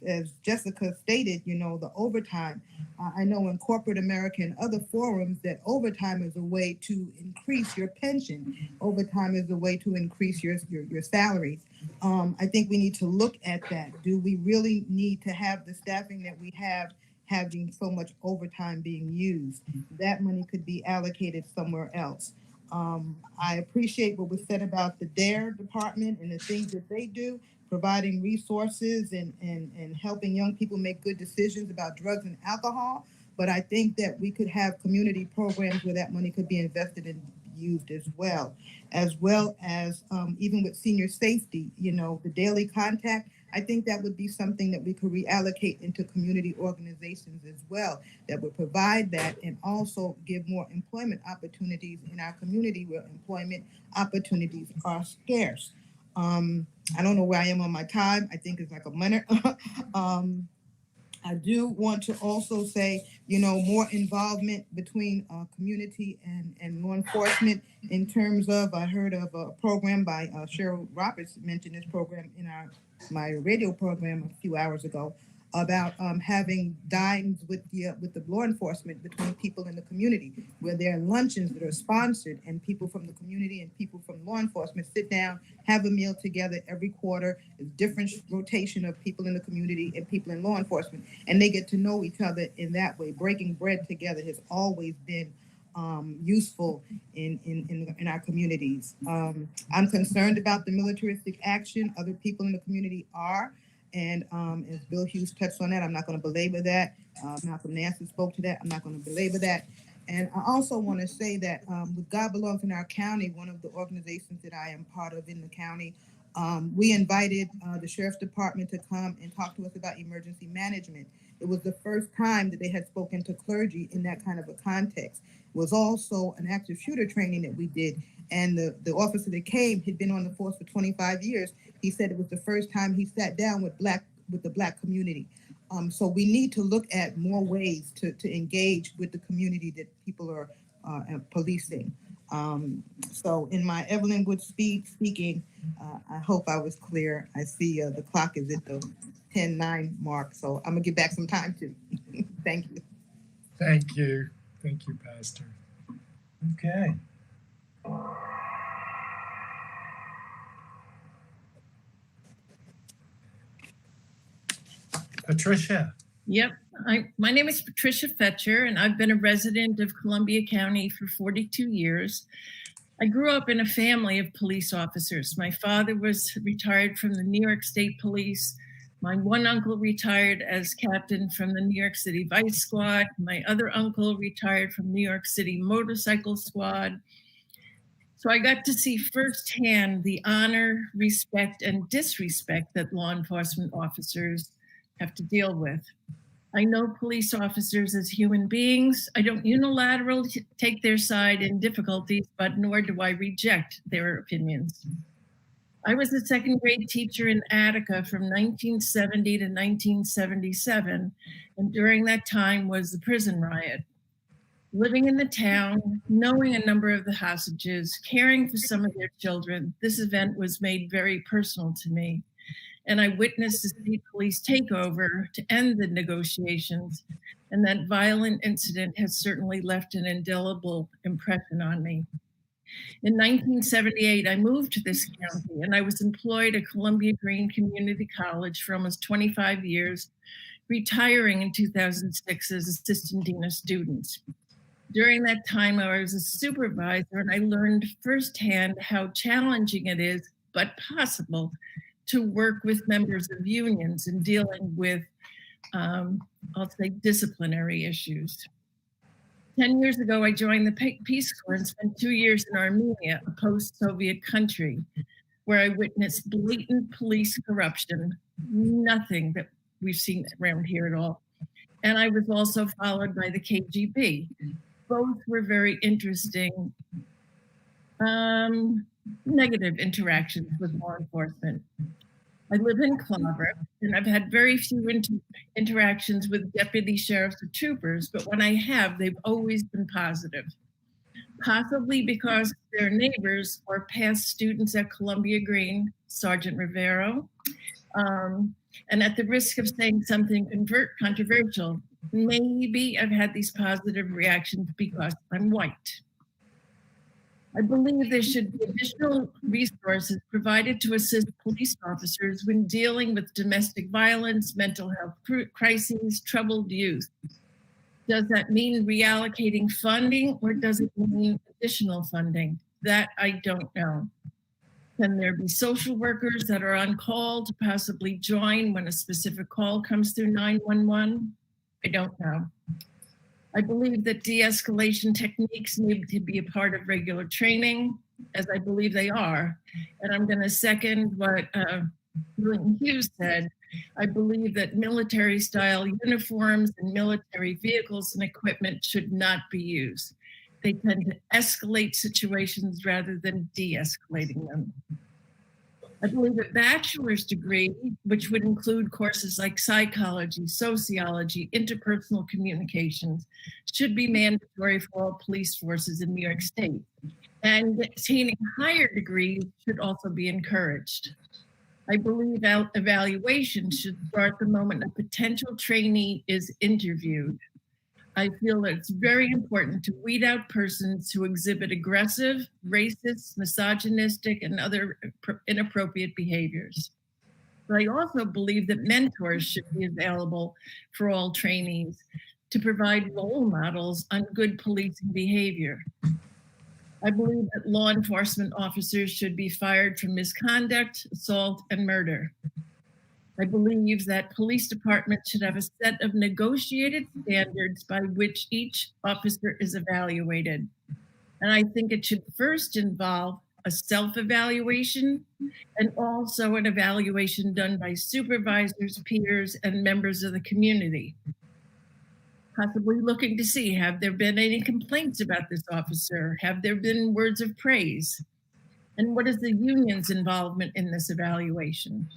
As Jessica stated, the overtime. I know in corporate America and other forums that overtime is a way to increase your pension. Overtime is a way to increase your salaries. I think we need to look at that. Do we really need to have the staffing that we have having so much overtime being used? That money could be allocated somewhere else. I appreciate what was said about the DARE department and the things that they do, providing resources and helping young people make good decisions about drugs and alcohol. But I think that we could have community programs where that money could be invested and used as well as even with senior safety, the daily contact. I think that would be something that we could reallocate into community organizations as well, that would provide that and also give more employment opportunities in our community where employment opportunities are scarce. I don't know where I am on my time. I think it's like a minute. I do want to also say, more involvement between community and law enforcement in terms of, I heard of a program by Cheryl Roberts mentioned this program in my radio program a few hours ago about having dines with the law enforcement between people in the community, where there are luncheons that are sponsored and people from the community and people from law enforcement sit down, have a meal together every quarter. A different rotation of people in the community and people in law enforcement, and they get to know each other in that way. Breaking bread together has always been useful in our communities. I'm concerned about the militaristic action. Other people in the community are. And as Bill Hughes touched on that, I'm not going to belabor that. Malcolm Nancy spoke to that. I'm not going to belabor that. And I also want to say that with God Belongs in our county, one of the organizations that I am part of in the county, we invited the sheriff's department to come and talk to us about emergency management. It was the first time that they had spoken to clergy in that kind of a context. It was also an active shooter training that we did. And the officer that came had been on the force for 25 years. He said it was the first time he sat down with the Black community. So we need to look at more ways to engage with the community that people are policing. So in my Evelyn Wood speaking, I hope I was clear. I see the clock is at the 10:09 mark, so I'm gonna give back some time too. Thank you. Thank you. Thank you, Pastor. Okay. Patricia. Yep. My name is Patricia Fecther, and I've been a resident of Columbia County for 42 years. I grew up in a family of police officers. My father was retired from the New York State Police. My one uncle retired as captain from the New York City Vice Squad. My other uncle retired from New York City Motorcycle Squad. So I got to see firsthand the honor, respect, and disrespect that law enforcement officers have to deal with. I know police officers as human beings. I don't unilaterally take their side in difficulties, but nor do I reject their opinions. I was a second grade teacher in Attica from 1970 to 1977, and during that time was the prison riot. Living in the town, knowing a number of the hostages, caring for some of their children, this event was made very personal to me. And I witnessed the state police takeover to end the negotiations, and that violent incident has certainly left an indelible impression on me. In 1978, I moved to this county, and I was employed at Columbia Green Community College for almost 25 years, retiring in 2006 as assistant dean of students. During that time, I was a supervisor, and I learned firsthand how challenging it is, but possible, to work with members of unions in dealing with, I'll say, disciplinary issues. 10 years ago, I joined the Peace Corps and spent 2 years in Armenia, a post-Soviet country, where I witnessed blatant police corruption, nothing that we've seen around here at all. And I was also followed by the KGB. Both were very interesting, negative interactions with law enforcement. I live in Clover, and I've had very few interactions with deputy sheriffs or troopers, but when I have, they've always been positive. Possibly because their neighbors or past students at Columbia Green, Sergeant Rivero, and at the risk of saying something controversial, maybe I've had these positive reactions because I'm white. I believe there should be additional resources provided to assist police officers when dealing with domestic violence, mental health crises, troubled youth. Does that mean reallocating funding, or does it mean additional funding? That I don't know. Can there be social workers that are on call to possibly join when a specific call comes through 911? I don't know. I believe that de-escalation techniques need to be a part of regular training, as I believe they are. And I'm going to second what Hughes said. I believe that military-style uniforms and military vehicles and equipment should not be used. They tend to escalate situations rather than de-escalating them. I believe a bachelor's degree, which would include courses like psychology, sociology, interpersonal communications, should be mandatory for all police forces in New York State. And attaining higher degrees should also be encouraged. I believe evaluation should start the moment a potential trainee is interviewed. I feel that it's very important to weed out persons who exhibit aggressive, racist, misogynistic, and other inappropriate behaviors. But I also believe that mentors should be available for all trainees to provide role models on good policing behavior. I believe that law enforcement officers should be fired for misconduct, assault, and murder. I believe that police departments should have a set of negotiated standards by which each officer is evaluated. And I think it should first involve a self-evaluation and also an evaluation done by supervisors, peers, and members of the community. Possibly looking to see, have there been any complaints about this officer? Have there been words of praise? And what is the union's involvement in this evaluation?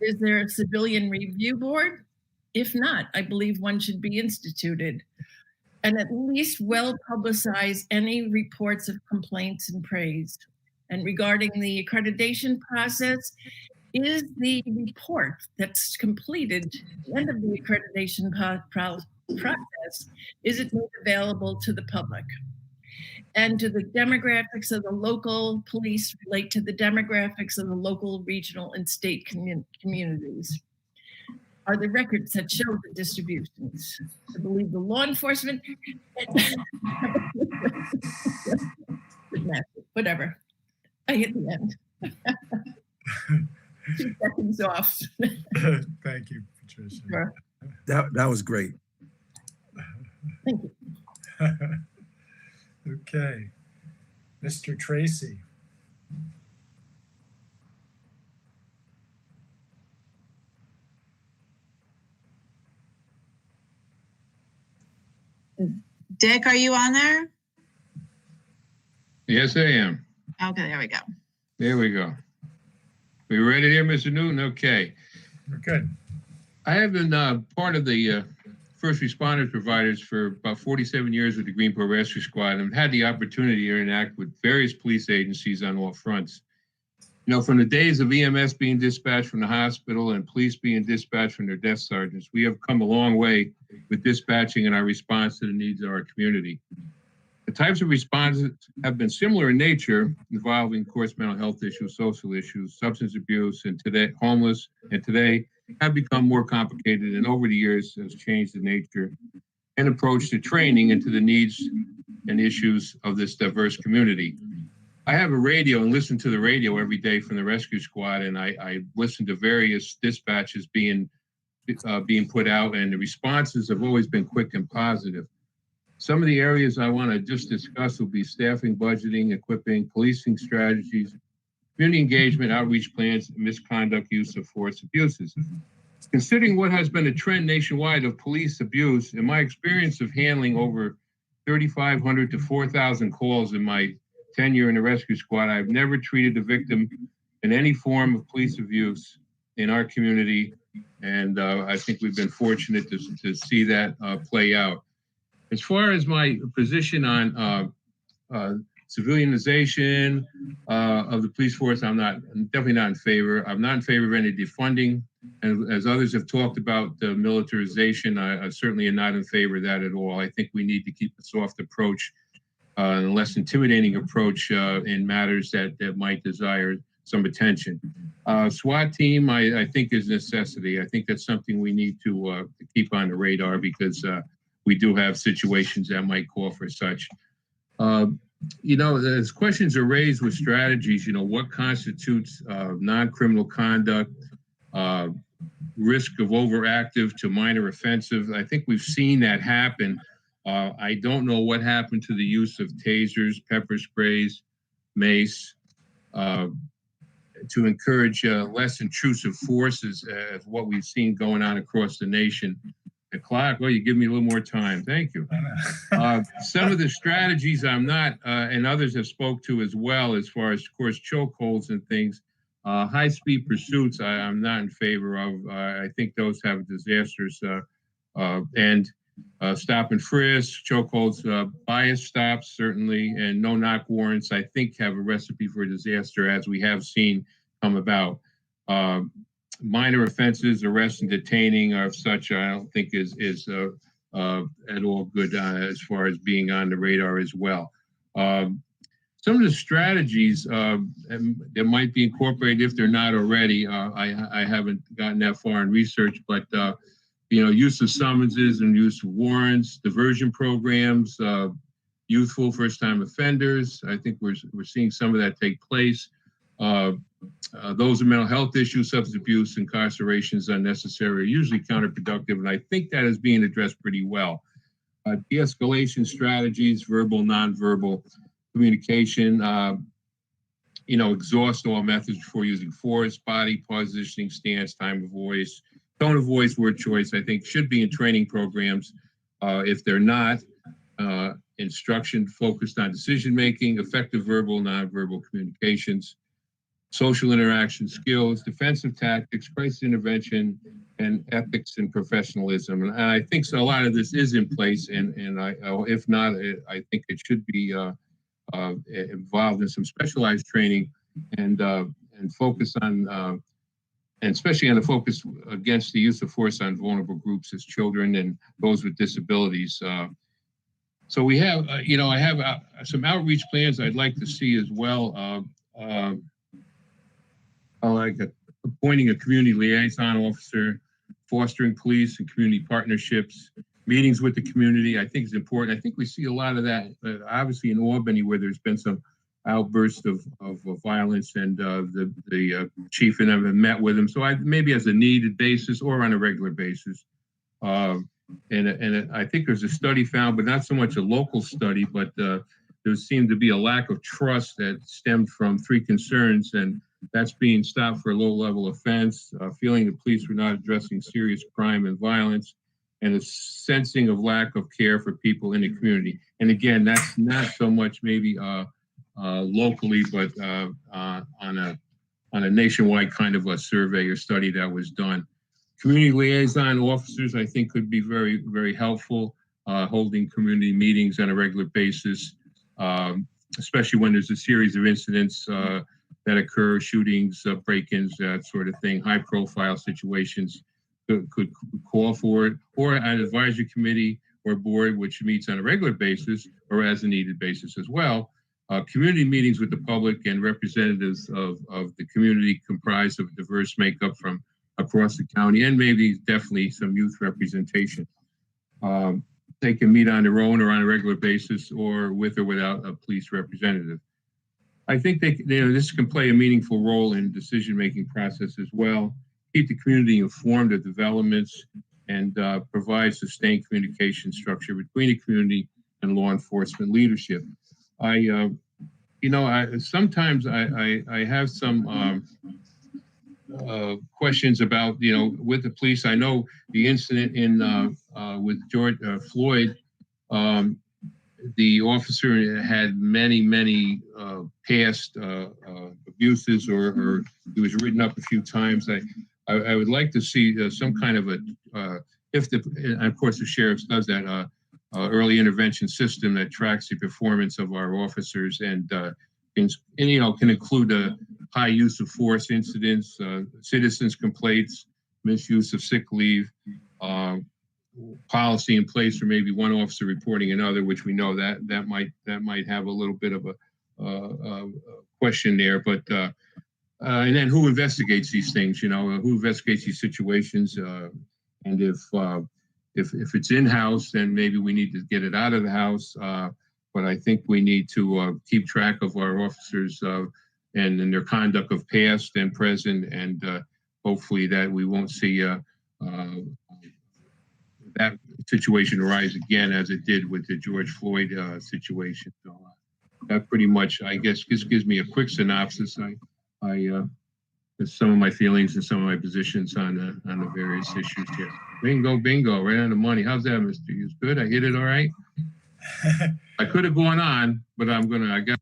Is there a civilian review board? If not, I believe one should be instituted and at least well publicize any reports of complaints and praise. And regarding the accreditation process, is the report that's completed at the end of the accreditation process, is it made available to the public? And do the demographics of the local police relate to the demographics of the local, regional, and state communities? Are the records that show the distributions? I believe the law enforcement, whatever. I hit the end. 2 seconds off. Thank you, Patricia. Sure. That was great. Thank you. Okay, Mr. Tracy. Dick, are you on there? Yes, I am. Okay, there we go. There we go. We ready there, Mr. Newton? Okay. We're good. I have been part of the first responders providers for about 47 years with the Greenport Rescue Squad, and had the opportunity to interact with various police agencies on all fronts. You know, from the days of EMS being dispatched from the hospital and police being dispatched from their desk sergeants, we have come a long way with dispatching and our response to the needs of our community. The types of responses have been similar in nature, involving, of course, mental health issues, social issues, substance abuse, and today homeless, and today have become more complicated, and over the years has changed the nature and approach to training into the needs and issues of this diverse community. I have a radio and listen to the radio every day from the rescue squad, and I listen to various dispatches being put out, and the responses have always been quick and positive. Some of the areas I want to just discuss will be staffing, budgeting, equipping, policing strategies, community engagement, outreach plans, misconduct, use of force, abuses. Considering what has been a trend nationwide of police abuse, in my experience of handling over 3,500 to 4,000 calls in my tenure in the rescue squad, I've never treated a victim in any form of police abuse in our community. And I think we've been fortunate to see that play out. As far as my position on civilianization of the police force, I'm definitely not in favor. I'm not in favor of any defunding. And as others have talked about the militarization, I certainly am not in favor of that at all. I think we need to keep a soft approach and a less intimidating approach in matters that might desire some attention. SWAT team, I think is a necessity. I think that's something we need to keep on the radar, because we do have situations that might call for such. As questions are raised with strategies, what constitutes non-criminal conduct, risk of overactive to minor offensive. I think we've seen that happen. I don't know what happened to the use of tasers, pepper sprays, mace, to encourage less intrusive forces, as what we've seen going on across the nation. The clock, well, you give me a little more time. Thank you. Some of the strategies I'm not, and others have spoke to as well, as far as, of course, chokeholds and things. High-speed pursuits, I'm not in favor of. I think those have disastrous end. Stop and frisk, chokeholds, bias stops, certainly, and no-knock warrants, I think, have a recipe for disaster, as we have seen come about. Minor offenses, arrest and detaining of such, I don't think is at all good as far as being on the radar as well. Some of the strategies that might be incorporated, if they're not already, I haven't gotten that far in research, but use of summonses and use of warrants, diversion programs, youthful first-time offenders. I think we're seeing some of that take place. Those with mental health issues, substance abuse, incarceration is unnecessary, usually counterproductive, and I think that is being addressed pretty well. De-escalation strategies, verbal, nonverbal communication, exhaust all methods before using force, body positioning, stance, time of voice, tone of voice, word choice, I think should be in training programs. If they're not, instruction focused on decision-making, effective verbal, nonverbal communications, social interaction skills, defensive tactics, crisis intervention, and ethics and professionalism. And I think so. A lot of this is in place, and if not, I think it should be involved in some specialized training and focus on, and especially on the focus against the use of force on vulnerable groups as children and those with disabilities. So we have, I have some outreach plans I'd like to see as well. Like appointing a community liaison officer, fostering police and community partnerships, meetings with the community, I think is important. I think we see a lot of that, obviously in Albany, where there's been some outbursts of violence, and the chief and I have met with him. So maybe as a needed basis or on a regular basis. And I think there's a study found, but not so much a local study, but there seemed to be a lack of trust that stemmed from three concerns, and that's being stopped for a low-level offense, feeling the police were not addressing serious crime and violence, and a sensing of lack of care for people in the community. And again, that's not so much maybe locally, but on a nationwide kind of a survey or study that was done. Community liaison officers, I think, could be very, very helpful, holding community meetings on a regular basis, especially when there's a series of incidents that occur, shootings, break-ins, that sort of thing, high-profile situations could call for it, or an advisory committee or board which meets on a regular basis or as a needed basis as well. Community meetings with the public and representatives of the community comprised of a diverse makeup from across the county, and maybe definitely some youth representation. They can meet on their own or on a regular basis, or with or without a police representative. I think this can play a meaningful role in decision-making process as well. Keep the community informed of developments and provide sustained communication structure between the community and law enforcement leadership. Sometimes I have some questions about, with the police. I know the incident with George Floyd, the officer had many past abuses, or he was written up a few times. I would like to see some kind of and of course the sheriff does that, early intervention system that tracks the performance of our officers and can include a high use of force incidents, citizens complaints, misuse of sick leave, policy in place for maybe one officer reporting another, which we know that might have a little bit of a question there. But and then who investigates these things? Who investigates these situations? And if if it's in-house, then maybe we need to get it out of the house. But I think we need to keep track of our officers and their conduct of past and present, and hopefully that we won't see that situation arise again as it did with the George Floyd situation. So that pretty much, I guess, just gives me a quick synopsis. Some of my feelings and some of my positions on the various issues here. Bingo, right on the money. How's that, Mr. Hughes? Good. I hit it all right. I could have gone on, but I got.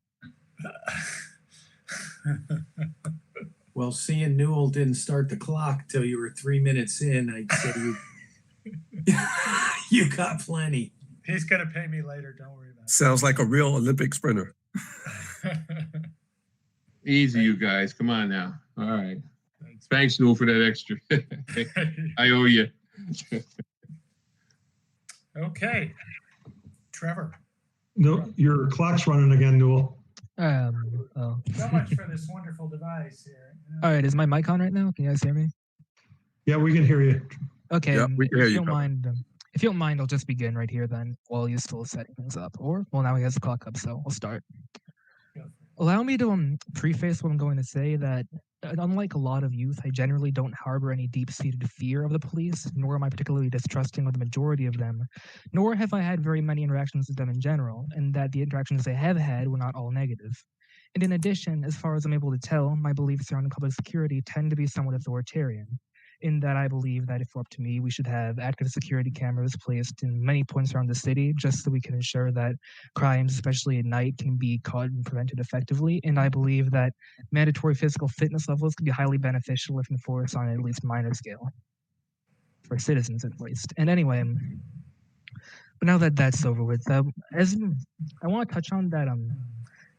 Well, seeing Newell didn't start the clock till you were 3 minutes in, I'd say you got plenty. He's gonna pay me later. Don't worry about it. Sounds like a real Olympic sprinter. Easy, you guys. Come on now. All right. Thanks, Newell, for that extra. I owe you. Okay. Trevor. No, your clock's running again, Newell. So much for this wonderful device here. All right, is my mic on right now? Can you guys hear me? Yeah, we can hear you. Okay. Yeah, we can hear if you. you don't mind, if you don't mind, I'll just begin right here then while he's still setting things up. Or, well, now he has the clock up, so we'll start. Allow me to preface what I'm going to say that unlike a lot of youth, I generally don't harbor any deep-seated fear of the police, nor am I particularly distrusting of the majority of them, nor have I had very many interactions with them in general, and that the interactions I have had were not all negative. And in addition, as far as I'm able to tell, my beliefs surrounding public security tend to be somewhat authoritarian, in that I believe that if it were up to me, we should have active security cameras placed in many points around the city just so we can ensure that crimes, especially at night, can be caught and prevented effectively. And I believe that mandatory physical fitness levels could be highly beneficial if enforced on at least minor scale, for citizens at least. And anyway, but now that that's over with, as I want to touch on that,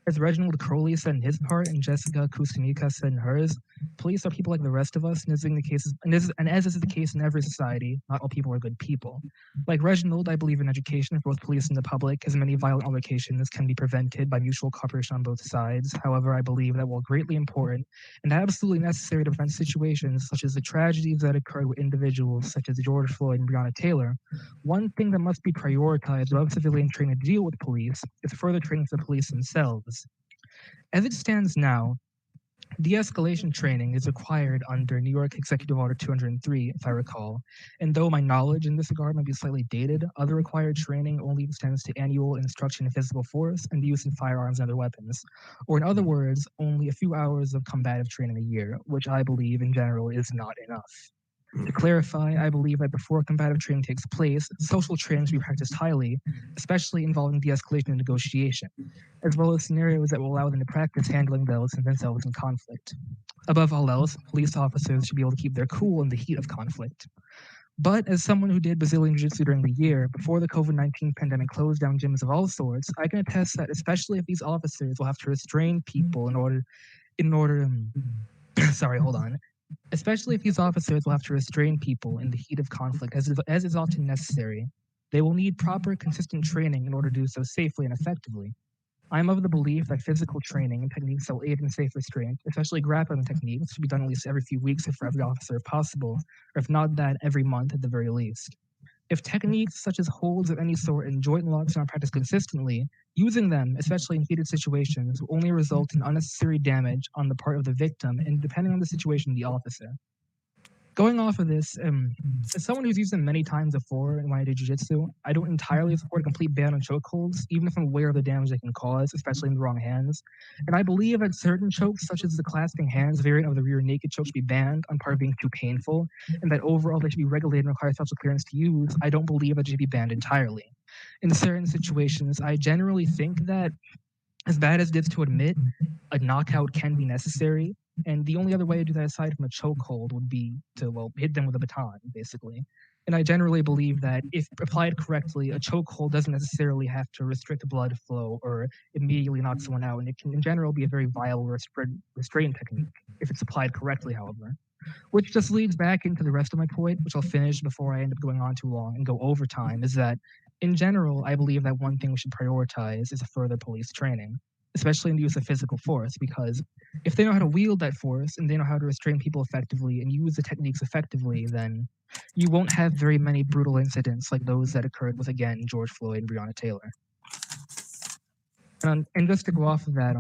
as Reginald Crowley said in his part and Jessica Kustanika said in hers, police are people like the rest of us, and as is the case in every society, not all people are good people. Like Reginald, I believe in education for both police and the public, as many violent altercations can be prevented by mutual cooperation on both sides. However, I believe that while greatly important and absolutely necessary to prevent situations such as the tragedies that occurred with individuals such as George Floyd and Breonna Taylor, one thing that must be prioritized above civilian training to deal with police is further training for the police themselves. As it stands now, de-escalation training is required under New York Executive Order 203, if I recall, and though my knowledge in this regard might be slightly dated, other required training only extends to annual instruction in physical force and the use of firearms and other weapons, or in other words, only a few hours of combative training a year, which I believe in general is not enough. To clarify, I believe that before combative training takes place, social training should be practiced highly, especially involving de-escalation and negotiation, as well as scenarios that will allow them to practice handling themselves in conflict. Above all else, police officers should be able to keep their cool in the heat of conflict. But as someone who did Brazilian Jiu-Jitsu during the year, before the COVID-19 pandemic closed down gyms of all sorts, I can attest that especially if these officers will have to restrain people especially if these officers will have to restrain people in the heat of conflict, as is often necessary, they will need proper, consistent training in order to do so safely and effectively. I am of the belief that physical training and techniques that will aid in safe restraint, especially grappling techniques, should be done at least every few weeks for every officer if possible, or if not that, every month at the very least. If techniques such as holds of any sort and joint locks are not practiced consistently, using them, especially in heated situations, will only result in unnecessary damage on the part of the victim and, depending on the situation, the officer. Going off of this, as someone who's used them many times before when I did jiu-jitsu, I don't entirely support a complete ban on chokeholds, even if I'm aware of the damage they can cause, especially in the wrong hands. And I believe that certain chokes, such as the clasping hands variant of the rear naked choke, should be banned on part of being too painful, and that overall they should be regulated and require special clearance to use. I don't believe that they should be banned entirely. In certain situations, I generally think that, as bad as it is to admit, a knockout can be necessary. And the only other way to do that aside from a chokehold would be to, well, hit them with a baton, basically. And I generally believe that if applied correctly, a chokehold doesn't necessarily have to restrict blood flow or immediately knock someone out. And it can, in general, be a very viable restraint technique if it's applied correctly, however. Which just leads back into the rest of my point, which I'll finish before I end up going on too long and go over time, is that, in general, I believe that one thing we should prioritize is further police training, especially in the use of physical force, because if they know how to wield that force and they know how to restrain people effectively and use the techniques effectively, then you won't have very many brutal incidents like those that occurred with, again, George Floyd and Breonna Taylor. And just to go off of that,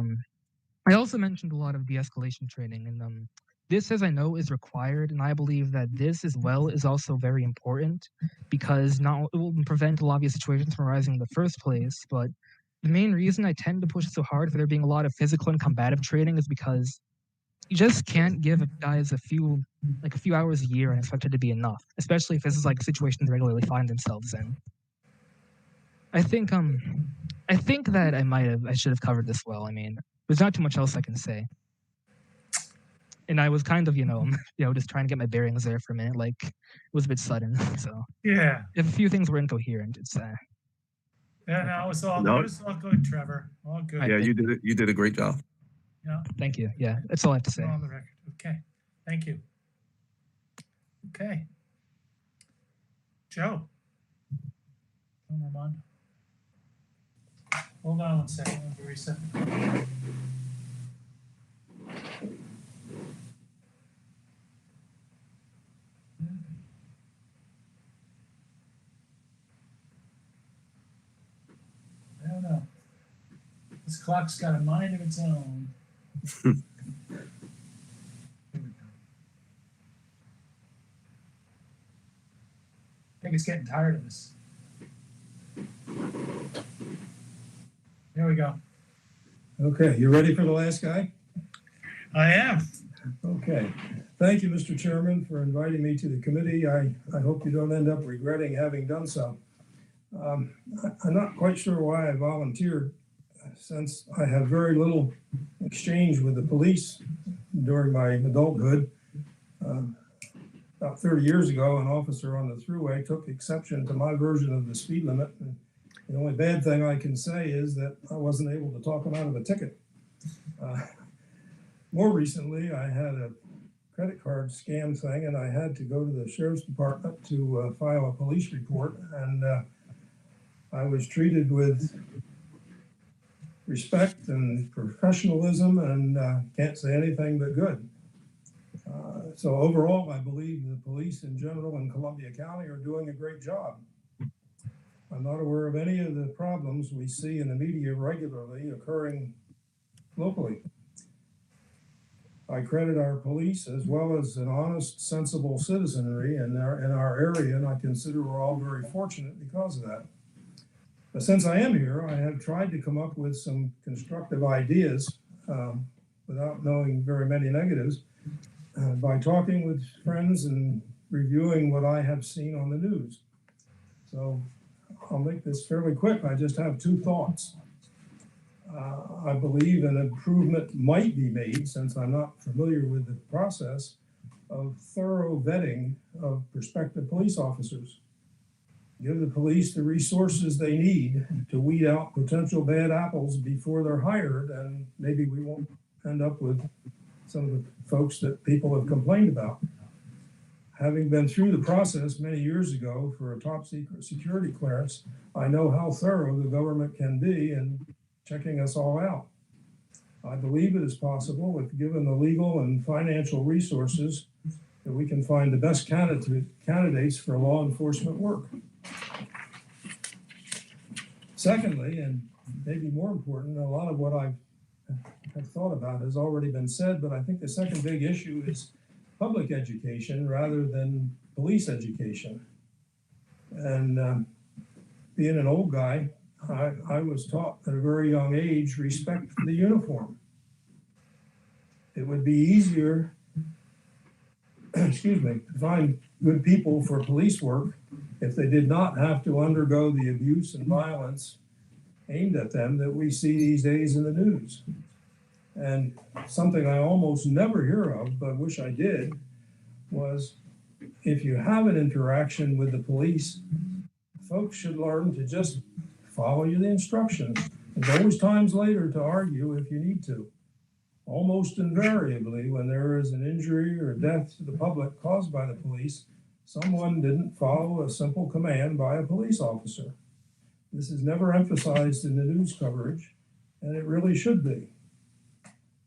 I also mentioned a lot of de-escalation training, and this, as I know, is required, and I believe that this as well is also very important because not it will prevent a lot of these situations from arising in the first place. But the main reason I tend to push so hard for there being a lot of physical and combative training is because you just can't give guys a few hours a year and expect it to be enough, especially if this is like a situation they regularly find themselves in. I think that I should have covered this well. I mean, there's not too much else I can say. And I was kind of, just trying to get my bearings there for a minute. Like, it was a bit sudden. So Yeah. if a few things were incoherent, it's Yeah, no, it was all good, Trevor. All good. Yeah, you did it. You did a great job. Yeah. Thank you. Yeah, that's all I have to say. On the record. Okay. Thank you. Okay. Joe. Ramon. Hold on one second. Let me reset. I don't know. This clock's got a mind of its own. Here we go. I think it's getting tired of this. There we go. Okay, you ready for the last guy? I am. Okay. Thank you, Mr. Chairman, for inviting me to the committee. I hope you don't end up regretting having done so. I'm not quite sure why I volunteered, since I have very little exchange with the police during my adulthood. About 30 years ago, an officer on the thruway took exception to my version of the speed limit. And the only bad thing I can say is that I wasn't able to talk him out of a ticket. More recently, I had a credit card scam thing, and I had to go to the sheriff's department to file a police report. And I was treated with respect and professionalism, and can't say anything but good. So overall, I believe the police in general in Columbia County are doing a great job. I'm not aware of any of the problems we see in the media regularly occurring locally. I credit our police as well as an honest, sensible citizenry in our area, and I consider we're all very fortunate because of that. But since I am here, I have tried to come up with some constructive ideas without knowing very many negatives by talking with friends and reviewing what I have seen on the news. So I'll make this fairly quick. I just have two thoughts. I believe an improvement might be made, since I'm not familiar with the process, of thorough vetting of prospective police officers. Give the police the resources they need to weed out potential bad apples before they're hired, and maybe we won't end up with some of the folks that people have complained about. Having been through the process many years ago for a top secret security clearance, I know how thorough the government can be in checking us all out. I believe it is possible, if given the legal and financial resources, that we can find the best candidates for law enforcement work. Secondly, and maybe more important, a lot of what I've thought about has already been said, but I think the second big issue is public education rather than police education. And being an old guy, I was taught at a very young age, respect the uniform. It would be easier, to find good people for police work if they did not have to undergo the abuse and violence aimed at them that we see these days in the news. And something I almost never hear of, but wish I did, was if you have an interaction with the police, folks should learn to just follow the instructions. There's always times later to argue if you need to. Almost invariably, when there is an injury or death to the public caused by the police, someone didn't follow a simple command by a police officer. This is never emphasized in the news coverage, and it really should be.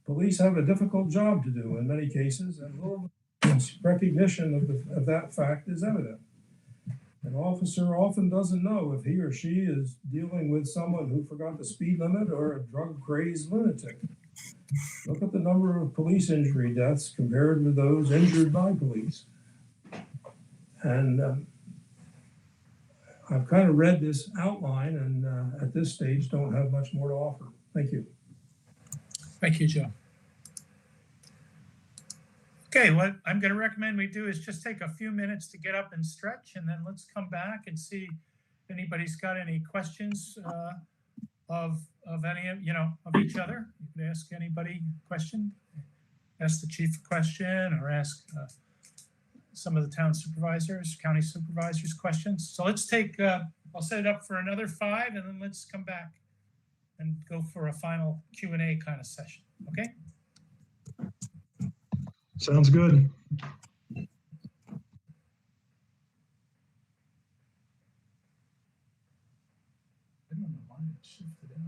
Police have a difficult job to do in many cases, and little recognition of that fact is evident. An officer often doesn't know if he or she is dealing with someone who forgot the speed limit or a drug-crazed lunatic. Look at the number of police injury deaths compared with those injured by police. And I've kind of read this outline and at this stage don't have much more to offer. Thank you. Thank you, Joe. Okay, what I'm going to recommend we do is just take a few minutes to get up and stretch, and then let's come back and see if anybody's got any questions of any of each other. You can ask anybody a question, ask the chief a question, or ask some of the town supervisors, county supervisors questions. So let's take, I'll set it up for another 5, and then let's come back and go for a final Q&A kind of session, okay? Sounds good. I don't know why it shifted out.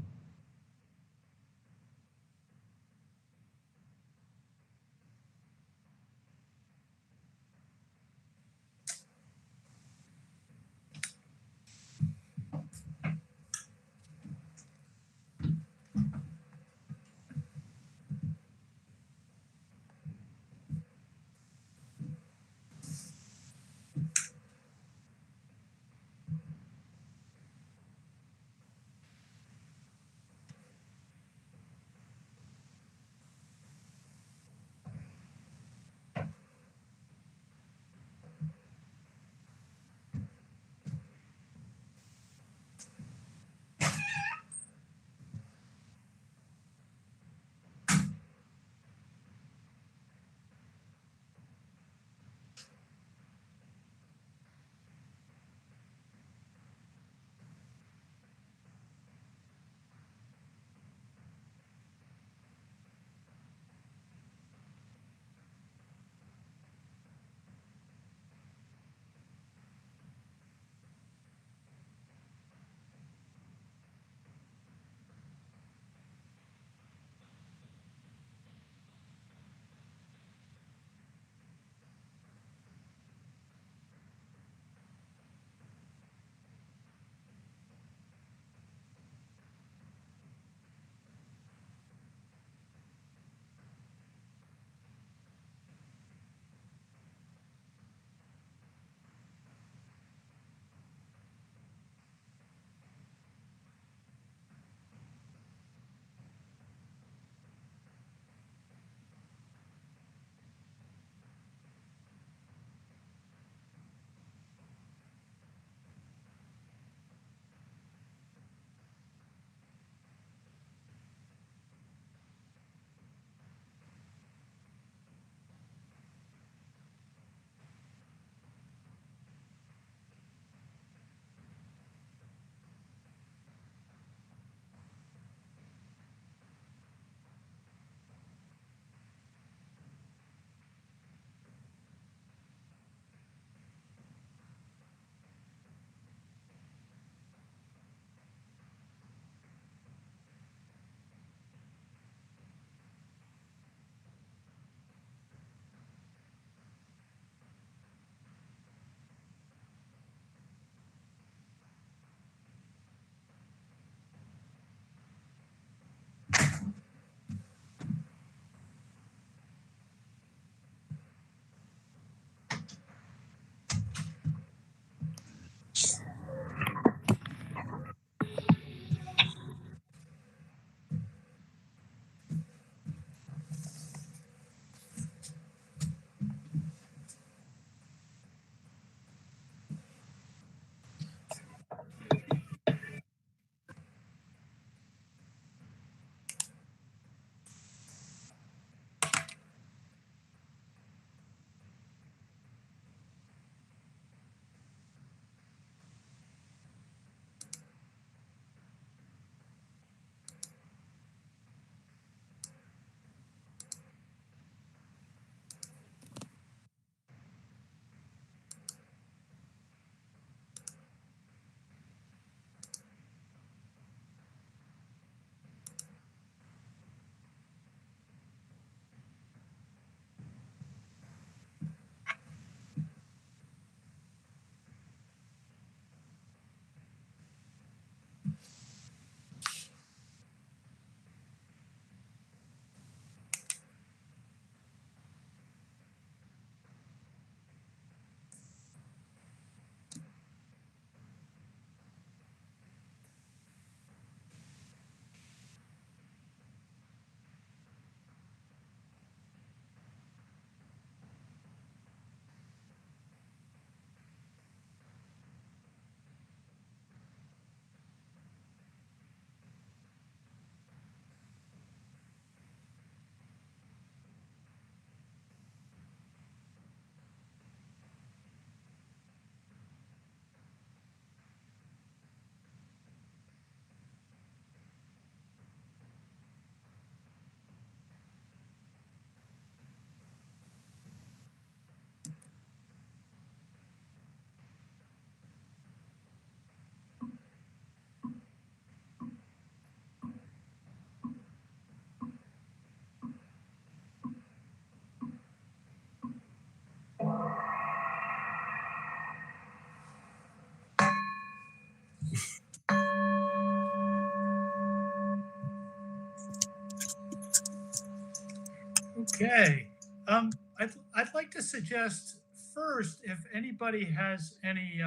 Okay, I'd like to suggest first, if anybody has any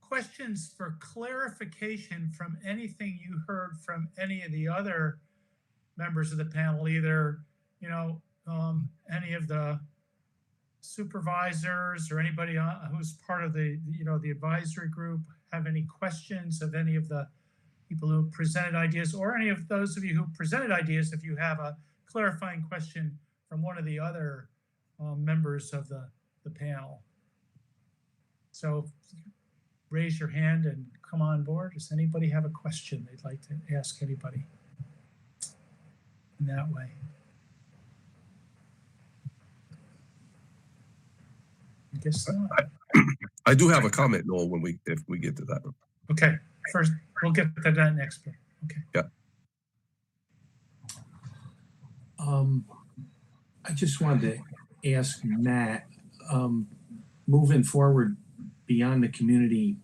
questions for clarification from anything you heard from any of the other members of the panel, either, any of the supervisors or anybody who's part of the, the advisory group, have any questions of any of the people who presented ideas, or any of those of you who presented ideas, if you have a clarifying question from one of the other members of the panel. So raise your hand and come on board. Does anybody have a question they'd like to ask anybody in that way? I guess not. I do have a comment, Noel, if we get to that. Okay, first we'll get to that next one. Okay. Yeah. I just wanted to ask Matt, moving forward beyond the community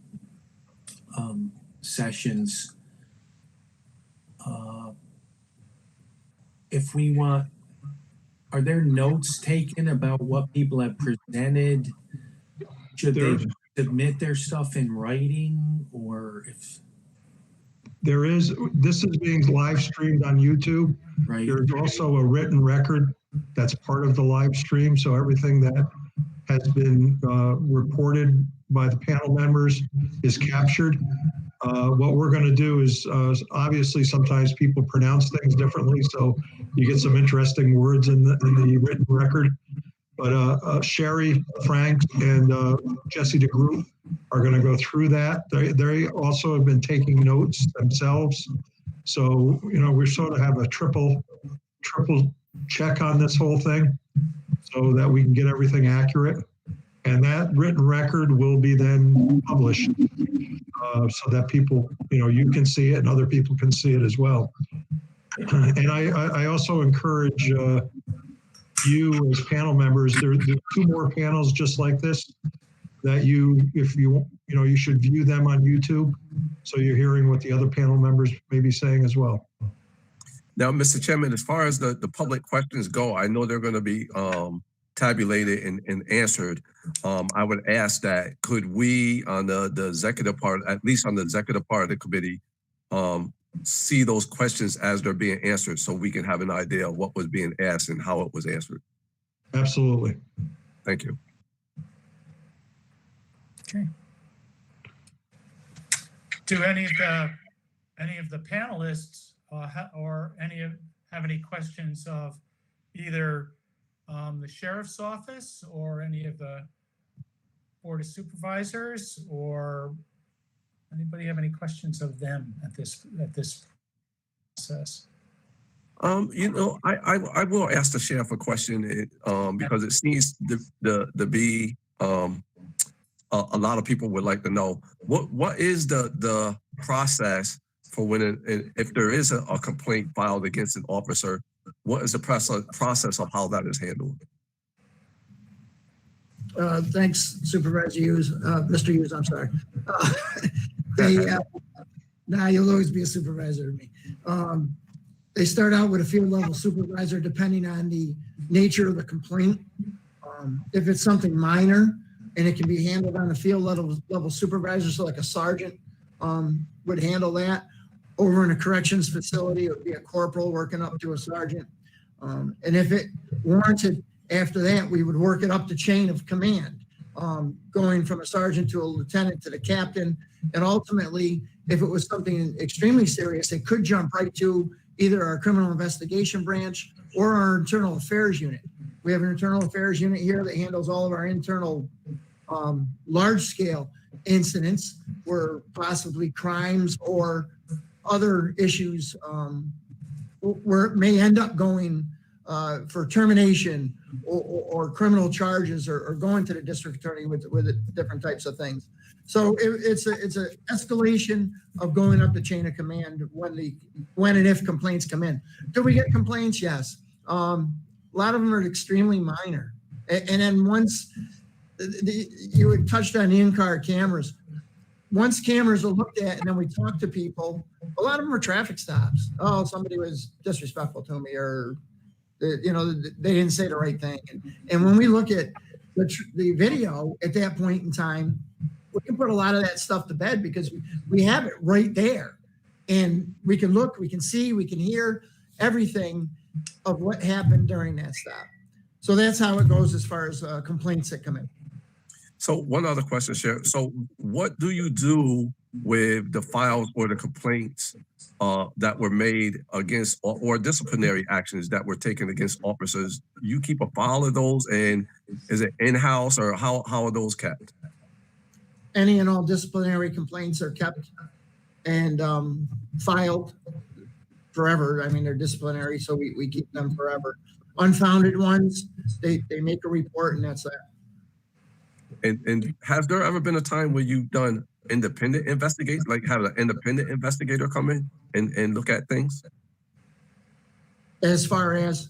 sessions, if we want, are there notes taken about what people have presented? Should they submit their stuff in writing, or if this is being live streamed on YouTube. Right. There's also a written record that's part of the live stream. So everything that has been reported by the panel members is captured. What we're going to do is obviously sometimes people pronounce things differently, so you get some interesting words in the written record. But Sherry, Frank, and Jesse DeGroot are going to go through that. They also have been taking notes themselves. So, we sort of have a triple check on this whole thing so that we can get everything accurate. And that written record will be then published so that people, you can see it and other people can see it as well. And I also encourage you as panel members, there's 2 more panels just like this that you should view them on YouTube. So you're hearing what the other panel members may be saying as well. Now, Mr. Chairman, as far as the public questions go, I know they're going to be tabulated and answered. I would ask that could we on the executive part, at least on the executive part of the committee, see those questions as they're being answered so we can have an idea of what was being asked and how it was answered. Absolutely. Thank you. Okay. Do any of the panelists have any questions of either the sheriff's office or any of the board of supervisors, or anybody have any questions of them at this process? I will ask the sheriff a question because it seems to be a lot of people would like to know what is the process for when if there is a complaint filed against an officer. What is the process of how that is handled? Thanks, Supervisor Hughes, Mr. Hughes, I'm sorry. You'll always be a supervisor to me. They start out with a field level supervisor depending on the nature of the complaint. If it's something minor and it can be handled on the field level supervisor, so like a sergeant would handle that. Over in a corrections facility, it would be a corporal working up to a sergeant. And if it warranted after that, we would work it up the chain of command, going from a sergeant to a lieutenant to the captain. And ultimately, if it was something extremely serious, it could jump right to either our criminal investigation branch or our internal affairs unit. We have an internal affairs unit here that handles all of our internal large scale incidents where possibly crimes or other issues where it may end up going for termination or criminal charges or going to the district attorney with different types of things. So it's an escalation of going up the chain of command when and if complaints come in. Do we get complaints? Yes. A lot of them are extremely minor. And then once you had touched on the in-car cameras, once cameras are looked at and then we talk to people, a lot of them are traffic stops. Oh, somebody was disrespectful to me, or they didn't say the right thing. And when we look at the video at that point in time, we can put a lot of that stuff to bed because we have it right there. And we can look, we can see, we can hear everything of what happened during that stop. So that's how it goes as far as complaints that come in. So one other question, Sheriff. So what do you do with the files or the complaints that were made against or disciplinary actions that were taken against officers? You keep a file of those, and is it in-house or how are those kept? Any and all disciplinary complaints are kept and filed forever. I mean, they're disciplinary, so we keep them forever. Unfounded ones, they make a report, and that's that. And has there ever been a time where you've done independent investigations, like have an independent investigator come in and look at things? As far as?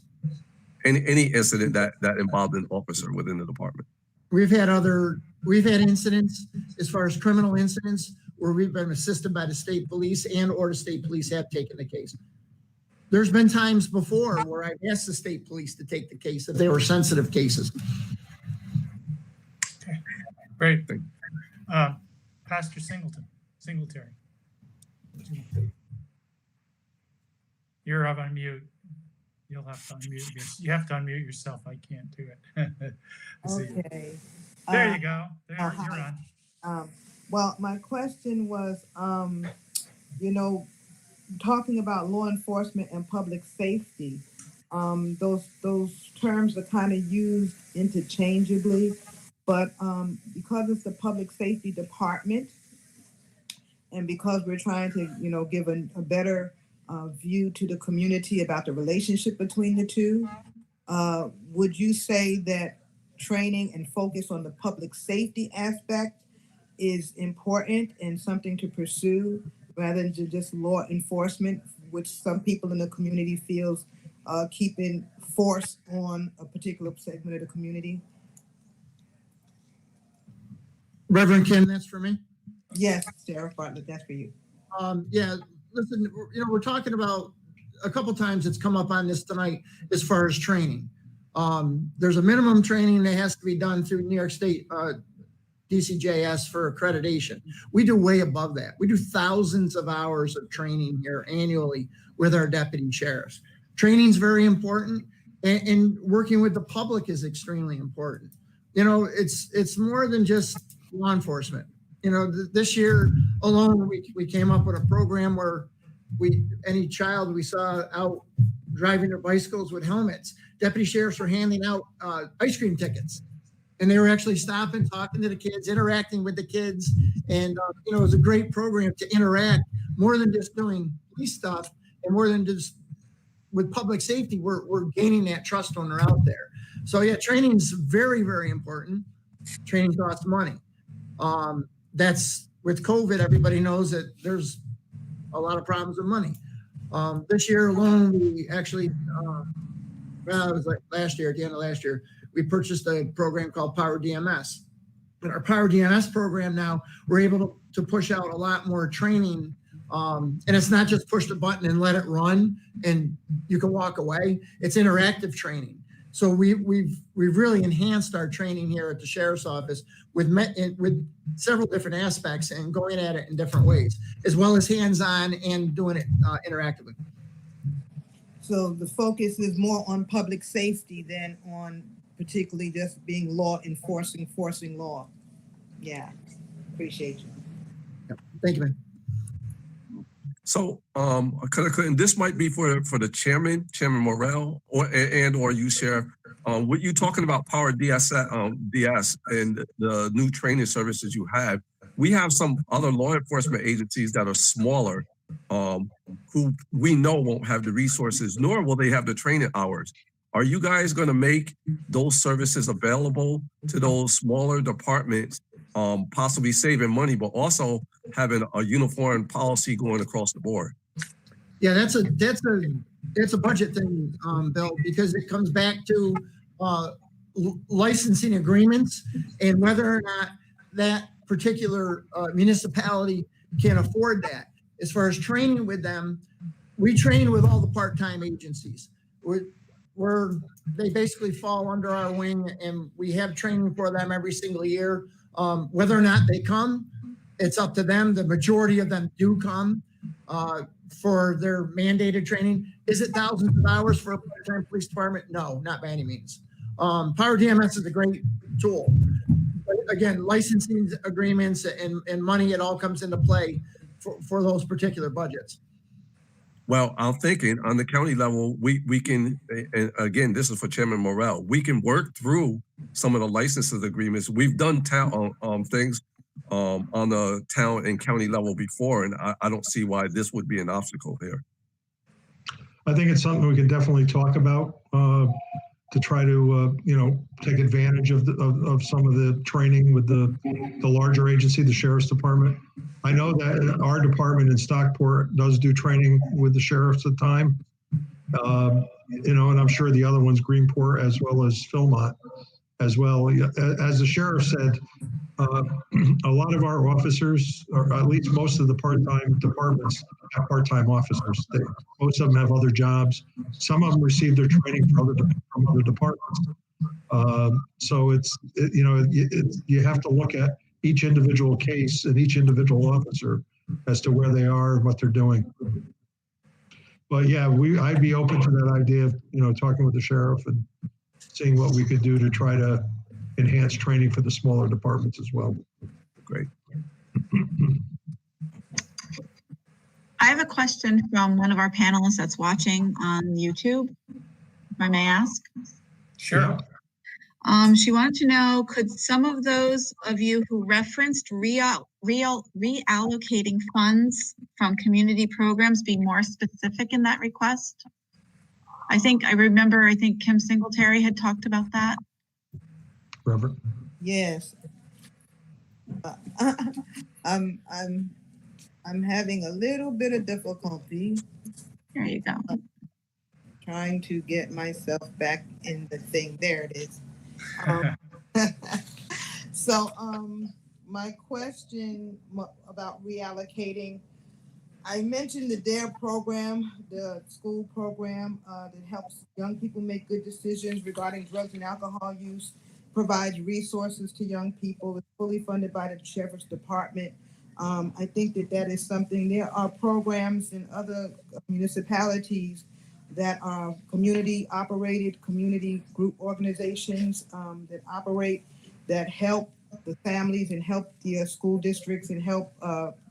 Any incident that involved an officer within the department? We've had incidents as far as criminal incidents where we've been assisted by the state police or the state police have taken the case. There's been times before where I've asked the state police to take the case if they were sensitive cases. Okay, great. Pastor Singletary. You're up on mute. You'll have to unmute. You have to unmute yourself. I can't do it. Okay. There you go. You're on. Well, my question was, talking about law enforcement and public safety, those terms are kind of used interchangeably, but because it's the public safety department, and because we're trying to, give a better view to the community about the relationship between the two, would you say that training and focus on the public safety aspect is important and something to pursue rather than just law enforcement, which some people in the community feels keeping force on a particular segment of the community? Reverend Kim, that's for me? Yes, Sheriff Bartlett, that's for you. Yeah, listen, we're talking about a couple times it's come up on this tonight as far as training. There's a minimum training that has to be done through New York State DCJS for accreditation. We do way above that. We do thousands of hours of training here annually with our deputy sheriffs. Training's very important, and working with the public is extremely important. It's more than just law enforcement. This year alone, we came up with a program where any child we saw out driving their bicycles with helmets, deputy sheriffs were handing out ice cream tickets. And they were actually stopping, talking to the kids, interacting with the kids. And, it was a great program to interact more than just doing police stuff and more than just with public safety. We're gaining that trust when they're out there. So, yeah, training is very, very important. Training costs money. That's with COVID, everybody knows that there's a lot of problems with money. This year alone, we actually, it was like last year, at the end of last year, we purchased a program called Power DMS. In our Power DMS program now, we're able to push out a lot more training. And it's not just push the button and let it run and you can walk away. It's interactive training. So we've really enhanced our training here at the Sheriff's Office with several different aspects and going at it in different ways, as well as hands-on and doing it interactively. So the focus is more on public safety than on particularly just being enforcing law. Yeah, appreciate you. Yeah. Thank you, man. So, and this might be for the Chairman Morrell, or you, Sheriff. What you talking about Power DS and the new training services you have? We have some other law enforcement agencies that are smaller, who we know won't have the resources, nor will they have the training hours. Are you guys going to make those services available to those smaller departments, possibly saving money, but also having a uniform policy going across the board? Yeah, that's a budget thing, Bill, because it comes back to licensing agreements and whether or not that particular municipality can afford that. As far as training with them, we train with all the part-time agencies. they basically fall under our wing, and we have training for them every single year. Whether or not they come, it's up to them. The majority of them do come for their mandated training. Is it thousands of hours for a part-time police department? No, not by any means. Power DMS is a great tool. But again, licensing agreements and money, it all comes into play for those particular budgets. Well, I'm thinking on the county level, we can, and again, this is for Chairman Morrell, we can work through some of the licenses agreements. We've done town things on the town and county level before, and I don't see why this would be an obstacle here. I think it's something we can definitely talk about to try to take advantage of some of the training with the larger agency, the sheriff's department. I know that our department in Stockport does do training with the sheriffs at the time, and I'm sure the other ones, Greenport as well as Philmont as well. As the sheriff said, a lot of our officers, or at least most of the part-time departments, have part-time officers. Most of them have other jobs. Some of them receive their training from other departments. So you have to look at each individual case and each individual officer as to where they are and what they're doing. But yeah, I'd be open to that idea of talking with the sheriff and seeing what we could do to try to enhance training for the smaller departments as well. Great. I have a question from one of our panelists that's watching on YouTube, if I may ask. Sure. She wanted to know, could some of those of you who referenced reallocating funds from community programs be more specific in that request? I think Kim Singletary had talked about that. Robert? Yes. I'm having a little bit of difficulty. There you go. Trying to get myself back in the thing. There it is. So my question about reallocating, I mentioned the DARE program, the school program that helps young people make good decisions regarding drugs and alcohol use, provides resources to young people. It's fully funded by the Sheriff's Department. I think that is something. There are programs in other municipalities that are community operated, community group organizations that operate, that help the families and help the school districts and help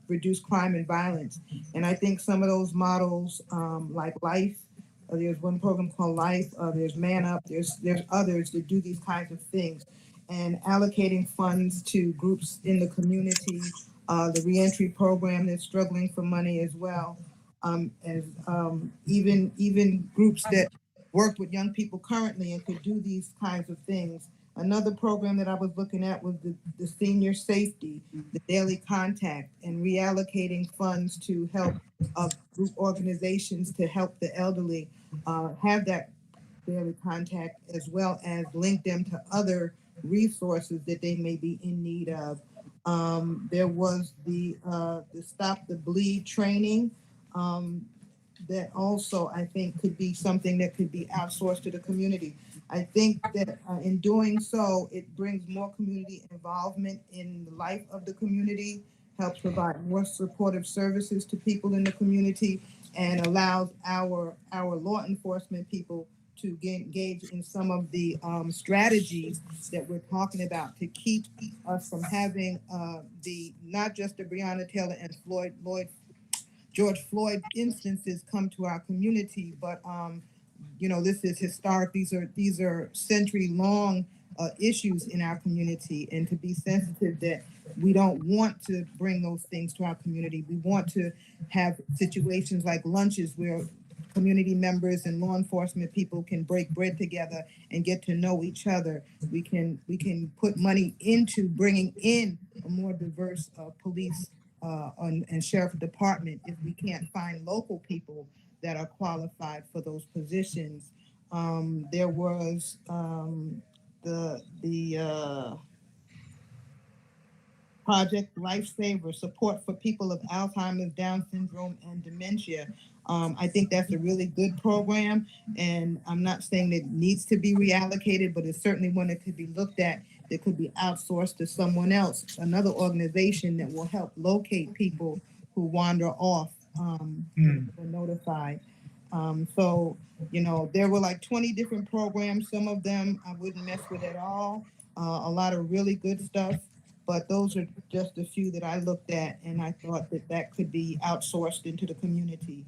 reduce crime and violence. And I think some of those models, like Life, there's one program called Life, there's Man Up, there's others that do these kinds of things. And allocating funds to groups in the community, the reentry program that's struggling for money as well. Even groups that work with young people currently and could do these kinds of things. Another program that I was looking at was the senior safety, the daily contact, and reallocating funds to help group organizations to help the elderly have that daily contact, as well as link them to other resources that they may be in need of. There was the Stop the Bleed training that also I think could be something that could be outsourced to the community. I think that in doing so, it brings more community involvement in the life of the community, helps provide more supportive services to people in the community, and allows our law enforcement people to engage in some of the strategies that we're talking about to keep us from having not just the Breonna Taylor and George Floyd instances come to our community, but this is historic. These are century-long issues in our community, and to be sensitive that we don't want to bring those things to our community. We want to have situations like lunches where community members and law enforcement people can break bread together and get to know each other. We can put money into bringing in a more diverse police and sheriff department if we can't find local people that are qualified for those positions. There was the Project Lifesaver, support for people of Alzheimer's, Down syndrome, and dementia. I think that's a really good program, and I'm not saying that it needs to be reallocated, but it's certainly one that could be looked at, that could be outsourced to someone else, another organization that will help locate people who wander off, were notified. So, you know, there were like 20 different programs. Some of them I wouldn't mess with at all. A lot of really good stuff, but those are just a few that I looked at, and I thought that that could be outsourced into the community.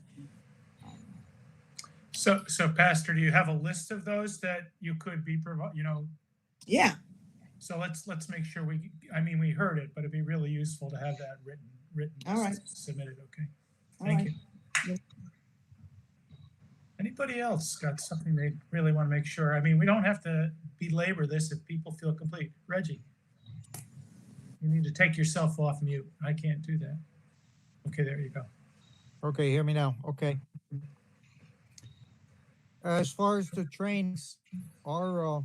So Pastor, do you have a list of those that you could be Yeah. So let's make sure we heard it, but it'd be really useful to have that written. All right. Submitted. Okay. All Thank right. you. Anybody else got something they really want to make sure? I mean, we don't have to belabor this if people feel complete. Reggie, you need to take yourself off mute. I can't do that. Okay, there you go. Okay, hear me now. Okay. As far as the trains, our,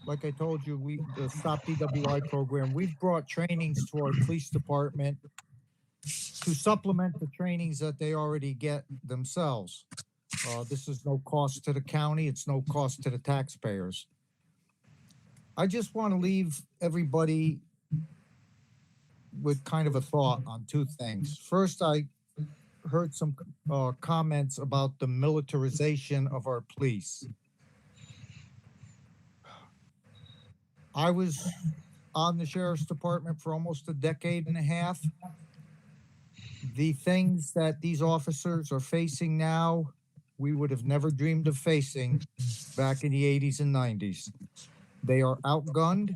like I told you, the Stop DWI program, we've brought trainings to our police department to supplement the trainings that they already get themselves. This is no cost to the county. It's no cost to the taxpayers. I just want to leave everybody with kind of a thought on two things. First, I heard some comments about the militarization of our police. I was on the sheriff's department for almost a decade and a half. The things that these officers are facing now, we would have never dreamed of facing back in the 80s and 90s. They are outgunned.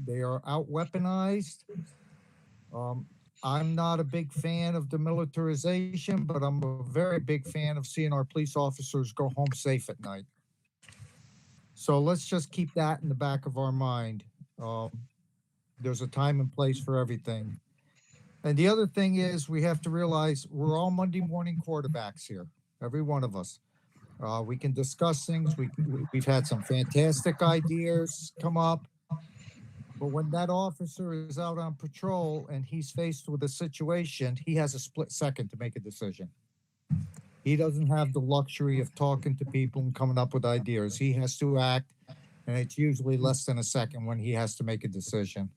They are out-weaponized. I'm not a big fan of the militarization, but I'm a very big fan of seeing our police officers go home safe at night. So let's just keep that in the back of our mind. There's a time and place for everything. And the other thing is we have to realize we're all Monday morning quarterbacks here, every one of us. We can discuss things. We've had some fantastic ideas come up. But when that officer is out on patrol and he's faced with a situation, he has a split second to make a decision. He doesn't have the luxury of talking to people and coming up with ideas. He has to act, and it's usually less than a second when he has to make a decision.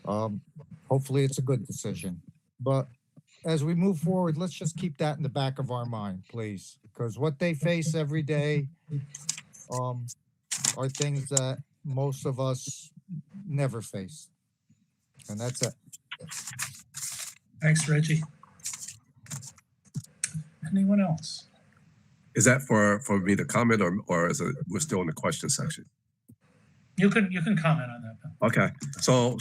Hopefully it's a good decision. But as we move forward, let's just keep that in the back of our mind, please. Because what they face every day are things that most of us never face. And that's it. Thanks, Reggie. Anyone else? Is that for me to comment, or is it we're still in the question section? You can comment on that. Okay, so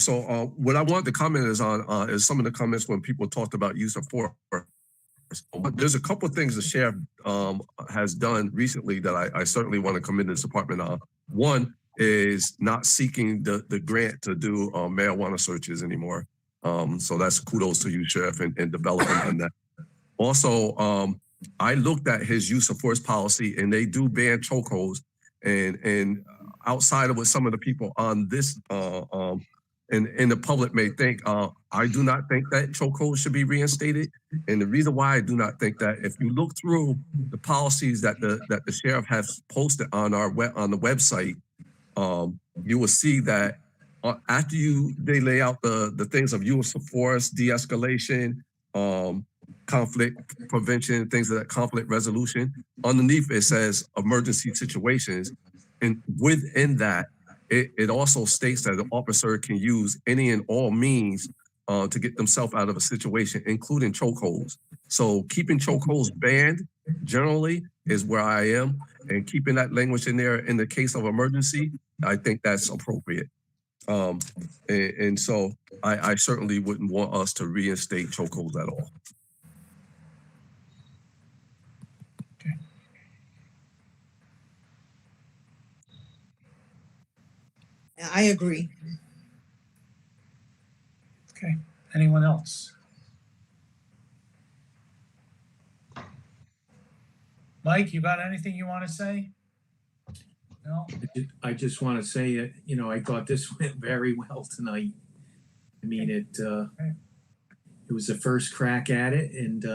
what I wanted to comment is on is some of the comments when people talked about use of force. There's a couple of things the sheriff has done recently that I certainly want to commend this department on. One is not seeking the grant to do marijuana searches anymore. So that's kudos to you, Sheriff, and development on that. Also, I looked at his use of force policy, and they do ban chokeholds. And outside of what some of the people on this in the public may think, I do not think that chokeholds should be reinstated. And the reason why I do not think that, if you look through the policies that the sheriff has posted on the website, you will see that after they lay out the things of use of force, de-escalation, conflict prevention, things of that, conflict resolution, underneath it says emergency situations. And within that, it also states that the officer can use any and all means to get themselves out of a situation, including chokeholds. So keeping chokeholds banned generally is where I am, and keeping that language in there in the case of emergency, I think that's appropriate. And so I certainly wouldn't want us to reinstate chokeholds at all. I agree. Okay. Anyone else? Mike, you got anything you want to say? No? I just want to say that, I thought this went very well tonight. I mean, it was the first crack at it, and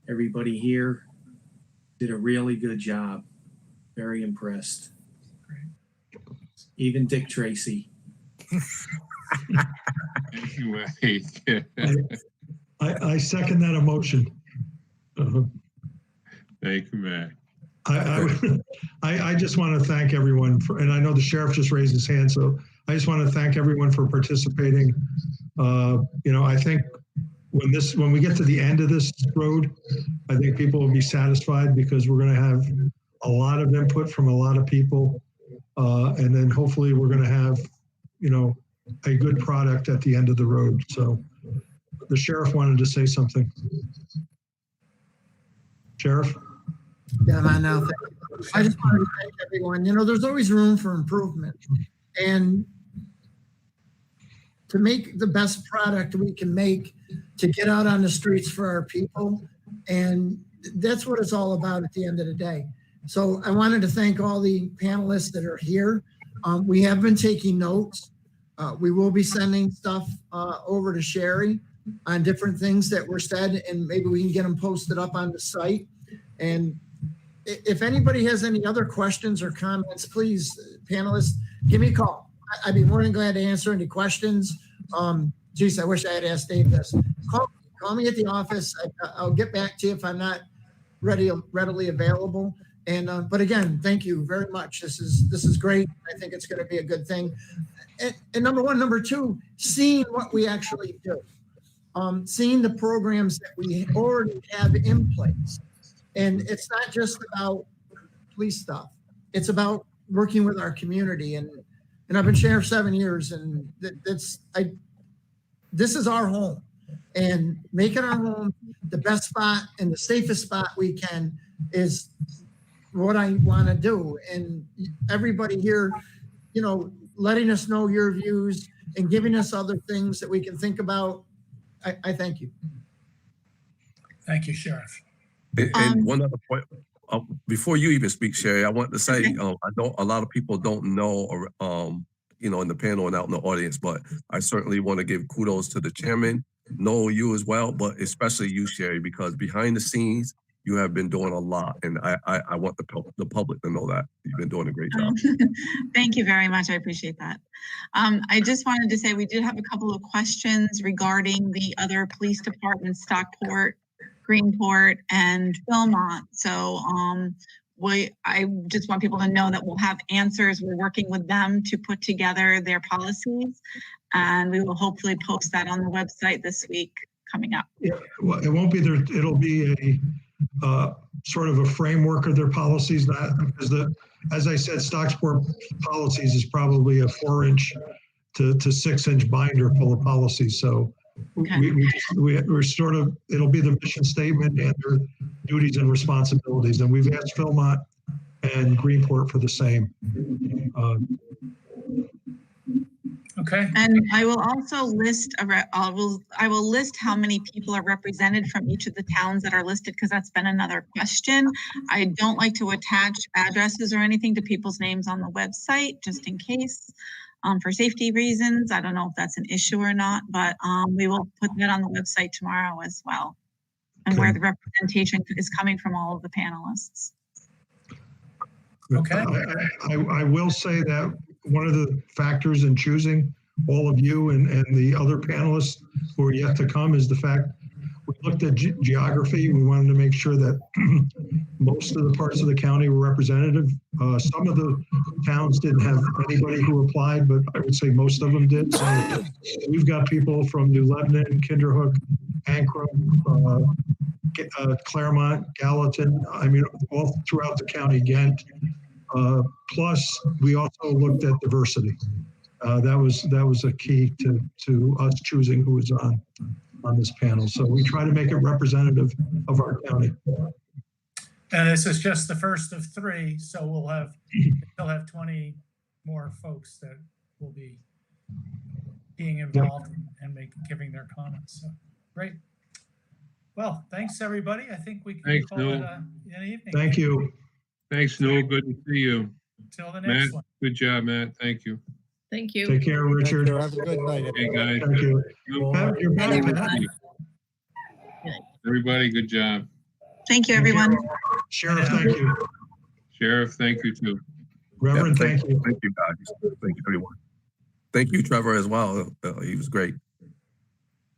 everybody here did a really good job. Very impressed. Even Dick Tracy. Thank you, Mike. I second that emotion. Thank you, Matt. I just want to thank everyone for, and I know the sheriff just raised his hand, so I just want to thank everyone for participating. I think when we get to the end of this road, I think people will be satisfied because we're going to have a lot of input from a lot of people. And then hopefully we're going to have, a good product at the end of the road. So the sheriff wanted to say something. Sheriff? Yeah, man, now, I just wanted to thank everyone. There's always room for improvement. And to make the best product we can make, to get out on the streets for our people. And that's what it's all about at the end of the day. So I wanted to thank all the panelists that are here. We have been taking notes. We will be sending stuff over to Sherry on different things that were said, and maybe we can get them posted up on the site. And if anybody has any other questions or comments, please, panelists, give me a call. I'd be more than glad to answer any questions. Geez, I wish I had asked Dave this. Call me at the office. I'll get back to you if I'm not readily available. And but again, thank you very much. This is great. I think it's going to be a good thing. And number one, number two, seeing what we actually do, seeing the programs that we already have in place. And it's not just about police stuff. It's about working with our community. And I've been sheriff 7 years, and this is our home. And making our home the best spot and the safest spot we can is what I want to do. And everybody here, letting us know your views and giving us other things that we can think about. I thank you. Thank you, Sheriff. And one other point, before you even speak, Sherry, I want to say, I know a lot of people don't know, or in the panel and out in the audience, but I certainly want to give kudos to the chairman, know you as well, but especially you, Sherry, because behind the scenes, you have been doing a lot, and I want the public to know that you've been doing a great job. Thank you very much. I appreciate that. I just wanted to say we did have a couple of questions regarding the other police departments, Stockport, Greenport, and Philmont. So I just want people to know that we'll have answers. We're working with them to put together their policies, and we will hopefully post that on the website this week coming up. Yeah, well, it won't be there. It'll be a sort of a framework of their policies. Because as I said, Stockport policies is probably a 4-inch to 6-inch binder full of policies. So okay. we're sort of, it'll be the mission statement and their duties and responsibilities. And we've asked Philmont and Greenport for the same. Okay. And I will also list, I will list how many people are represented from each of the towns that are listed, because that's been another question. I don't like to attach addresses or anything to people's names on the website, just in case, for safety reasons. I don't know if that's an issue or not, but we will put that on the website tomorrow as well. And okay. Where the representation is coming from all of the panelists. Okay. I will say that one of the factors in choosing all of you and the other panelists who are yet to come is the fact we looked at geography. We wanted to make sure that most of the parts of the county were representative. Some of the towns didn't have anybody who applied, but I would say most of them did. So we've got people from New Lebanon, Kinderhook, Ankrum, Claremont, Gallatin, all throughout the county, Ghent. Plus, we also looked at diversity. That was a key to us choosing who was on this panel. So we try to make it representative of our county. And this is just the first of 3, so we'll have 20 more folks that will be being involved and giving their comments. So great. Well, thanks everybody. I think we can call it an evening. Thank you. Thanks, Noel. Good to see you. Until the next Matt, one. good job, Matt. Thank you. Thank you. Take care, Richard. Have a good night. Hey, guys. Thank you. You're back, Pat. Everybody, good job. Thank you, everyone. Sheriff, thank you. Sheriff, thank you too. Reverend, Yeah, thank you. Thank you, guys. Thank you, everyone. Thank you, Trevor, as well. He was great.